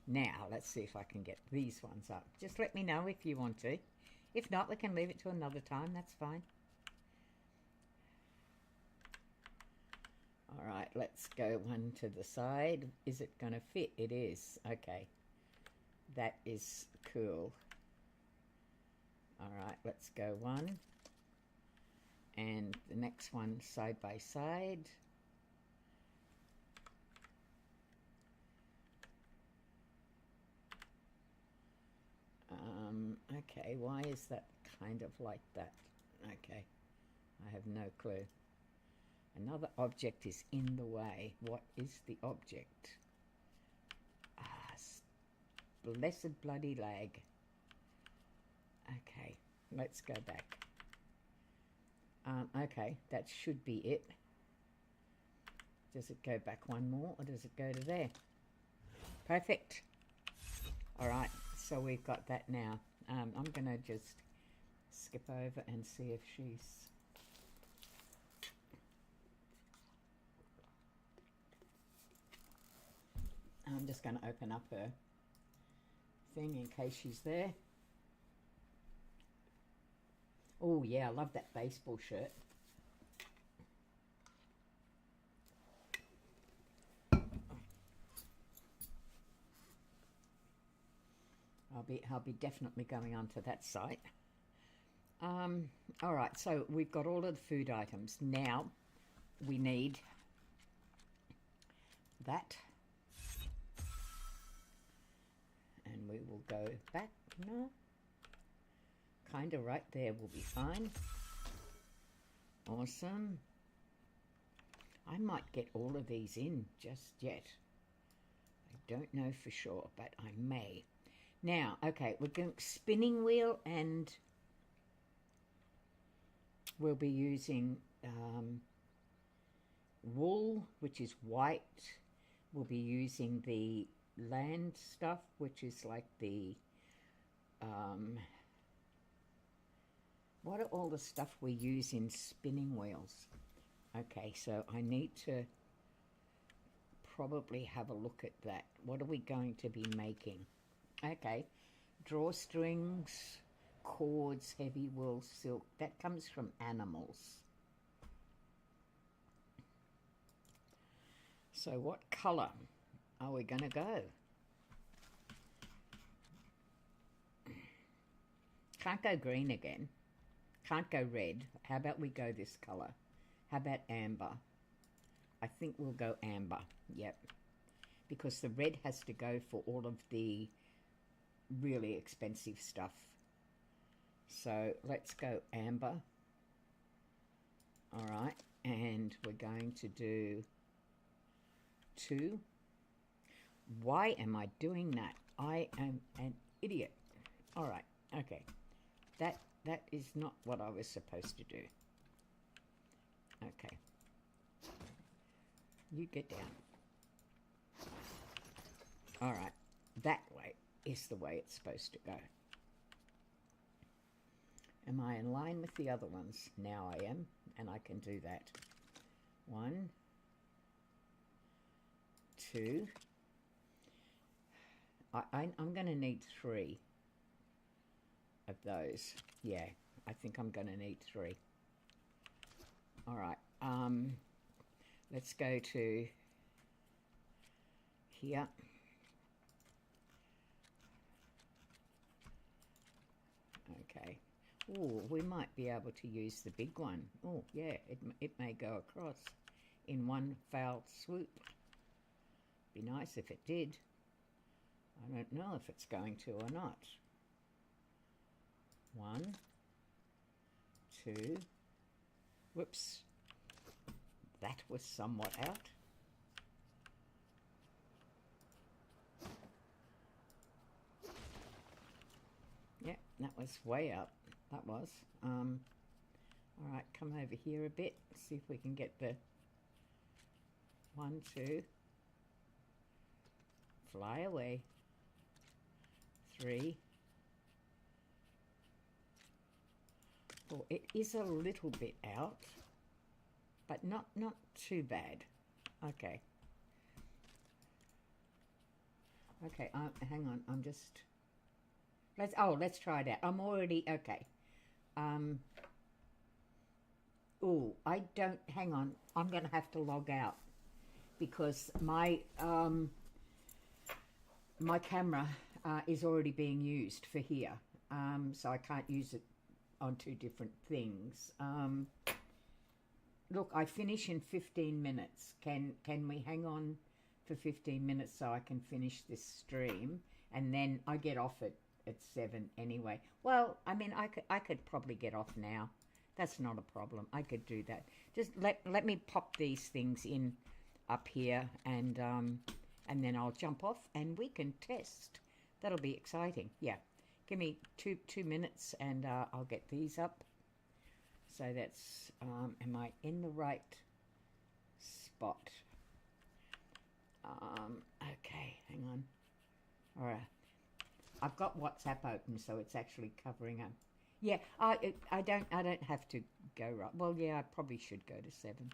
Now, let's see if I can get these ones up. Just let me know if you want to. If not, we can leave it to another time, that's fine. All right, let's go one to the side. Is it going to fit? It is. Okay. That is cool. All right, let's go one. And the next one side by side. Okay, why is that kind of like that? Okay, I have no clue. Another object is in the way. What is the object? Blessed bloody lag. Okay, let's go back. Okay, that should be it. Does it go back one more, or does it go to there? Perfect. All right, so we've got that now. I'm going to just skip over and see if she's I'm just going to open up her thing in case she's there. Oh yeah, I love that baseball shirt. I'll be definitely going onto that site. All right, so we've got all of the food items. Now we need that. And we will go back. No. Kind of right there will be fine. Awesome. I might get all of these in just yet. I don't know for sure, but I may. Now, okay, we're going spinning wheel, and we'll be using wool, which is white. We'll be using the land stuff, which is like the what are all the stuff we use in spinning wheels? Okay, so I need to probably have a look at that. What are we going to be making? Okay, drawstrings, cords, heavy wool, silk. That comes from animals. So what colour are we going to go? Can't go green again. Can't go red. How about we go this colour? How about amber? I think we'll go amber. Yep. Because the red has to go for all of the really expensive stuff. So let's go amber. All right. And we're going to do 2. Why am I doing that? I am an idiot. All right. Okay. That is not what I was supposed to do. Okay. You get down. All right. That way is the way it's supposed to go. Am I in line with the other ones? Now I am, and I can do that. 1, 2. I'm going to need 3 of those. Yeah, I think I'm going to need 3. All right. Let's go to here. Okay. Oh, we might be able to use the big one. Oh, yeah, it may go across in one foul swoop. Be nice if it did. I don't know if it's going to or not. 1, 2. Whoops. That was somewhat out. Yep, that was way up. That was. All right, come over here a bit. See if we can get the 1, 2. Fly away. 3. Oh, it is a little bit out, but not too bad. Okay. Okay, hang on. I'm just... Let's try it out. I'm already... Okay. Oh, I don't... Hang on. I'm going to have to log out because my my camera is already being used for here. So I can't use it on 2 different things. Look, I finish in 15 minutes. Can we hang on for 15 minutes so I can finish this stream? And then I get off at 7 anyway. Well, I mean, I could probably get off now. That's not a problem. I could do that. Just let me pop these things in up here, and then I'll jump off and we can test. That'll be exciting. Yeah. Give me two minutes and I'll get these up. So that's, am I in the right spot? Okay, hang on. All right. I've got WhatsApp open, so it's actually covering up. Yeah, I don't have to go right. Well, yeah, I probably should go to 7.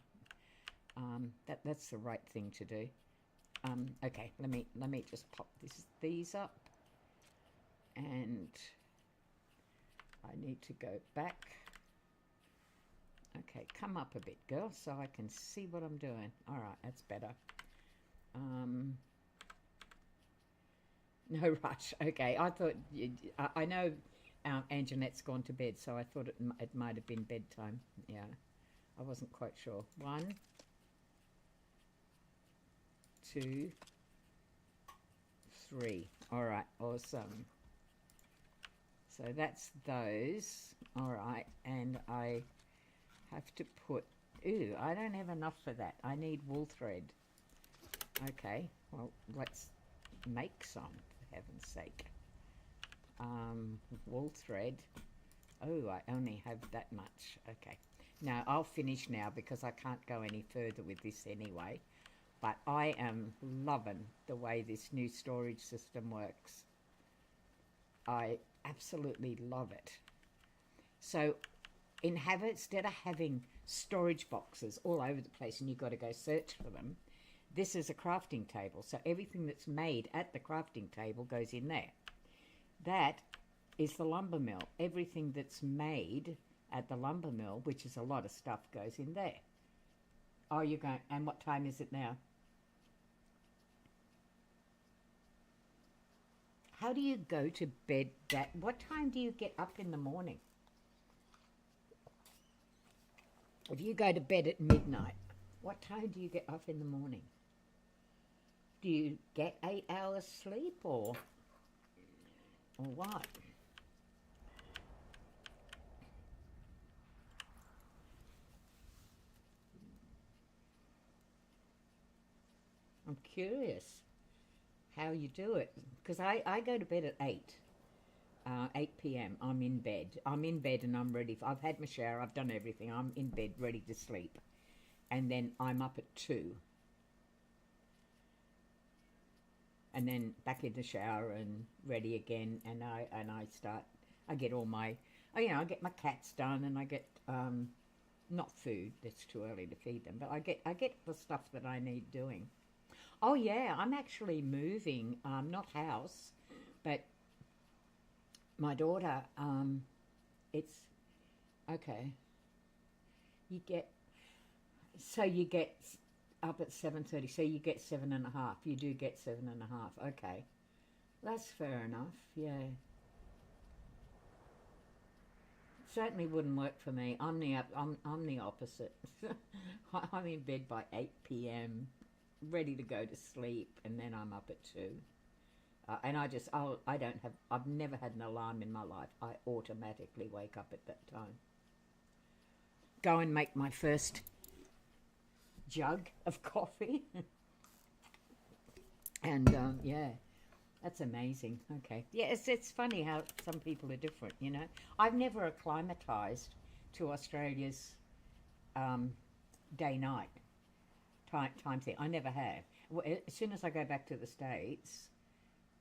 That's the right thing to do. Okay, let me just pop these up, and I need to go back. Okay, come up a bit, girl, so I can see what I'm doing. All right, that's better. No rush. Okay, I thought I know Anjanette's gone to bed, so I thought it might have been bedtime. Yeah, I wasn't quite sure. 1, 2, 3. All right, awesome. So that's those. All right, and I have to put, ooh, I don't have enough for that. I need wool thread. Okay, well, let's make some, for heaven's sake. Wool thread. Oh, I only have that much. Okay. Now, I'll finish now because I can't go any further with this anyway. But I am loving the way this new storage system works. I absolutely love it. So, instead of having storage boxes all over the place and you've got to go search for them, this is a crafting table. So everything that's made at the crafting table goes in there. That is the lumber mill. Everything that's made at the lumber mill, which is a lot of stuff, goes in there. Oh, you're going, and what time is it now? How do you go to bed what time do you get up in the morning? If you go to bed at midnight, what time do you get up in the morning? Do you get 8 hours sleep or what? I'm curious how you do it, because I go to bed at 8 p.m. I'm in bed and I'm ready. I've had my shower, I've done everything, I'm in bed ready to sleep, and then I'm up at 2, and then back in the shower and ready again, and I get all my, I get my cats done, and I get not food, that's too early to feed them, but I get the stuff that I need doing. Oh yeah, I'm actually moving, not house, but my daughter, it's, okay, you get up at 7:30, so you get 7.5, you do get 7.5, okay, that's fair enough, yeah. Certainly wouldn't work for me. I'm the opposite. I'm in bed by 8 p.m, ready to go to sleep, and then I'm up at 2. And I've never had an alarm in my life. I automatically wake up at that time. Go and make my first jug of coffee. And yeah, that's amazing. Okay. Yeah, it's funny how some people are different, you know. I've never acclimatized to Australia's day-night time thing. I never have. As soon as I go back to the States,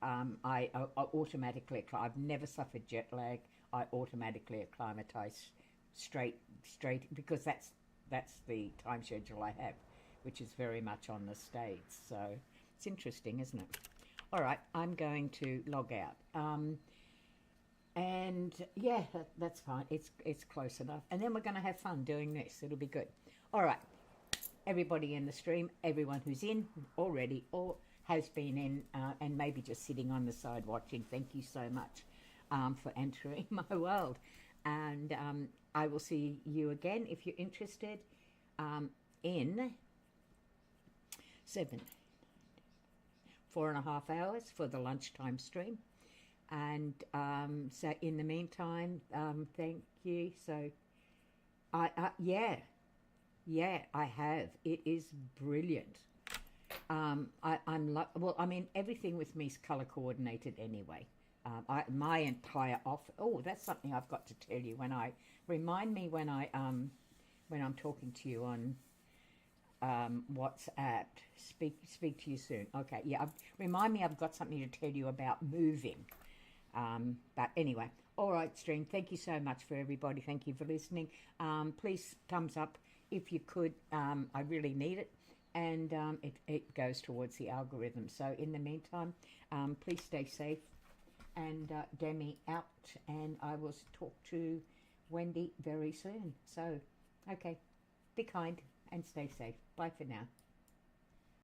I automatically, I've never suffered jet lag. I automatically acclimatize straight, because that's the time schedule I have, which is very much on the States. So it's interesting, isn't it? All right, I'm going to log out. And yeah, that's fine. It's close enough. And then we're going to have fun doing this. It'll be good. All right. Everybody in the stream, everyone who's in already or has been in and maybe just sitting on the side watching, thank you so much for entering my world. And I will see you again if you're interested in 4.5 hours for the lunchtime stream. And so in the meantime, thank you. So yeah, I have. It is brilliant. Well, I mean, everything with me is color coordinated anyway. My entire office. Oh, that's something I've got to tell you. Remind me when I'm talking to you on WhatsApp. Speak to you soon. Okay, yeah. Remind me, I've got something to tell you about moving. But anyway, all right, stream. Thank you so much for everybody. Thank you for listening. Please thumbs up if you could. I really need it. and it goes towards the algorithm. So in the meantime, please stay safe, and Demi out, and I will talk to Wendy very soon. So, okay, be kind and stay safe. Bye for now.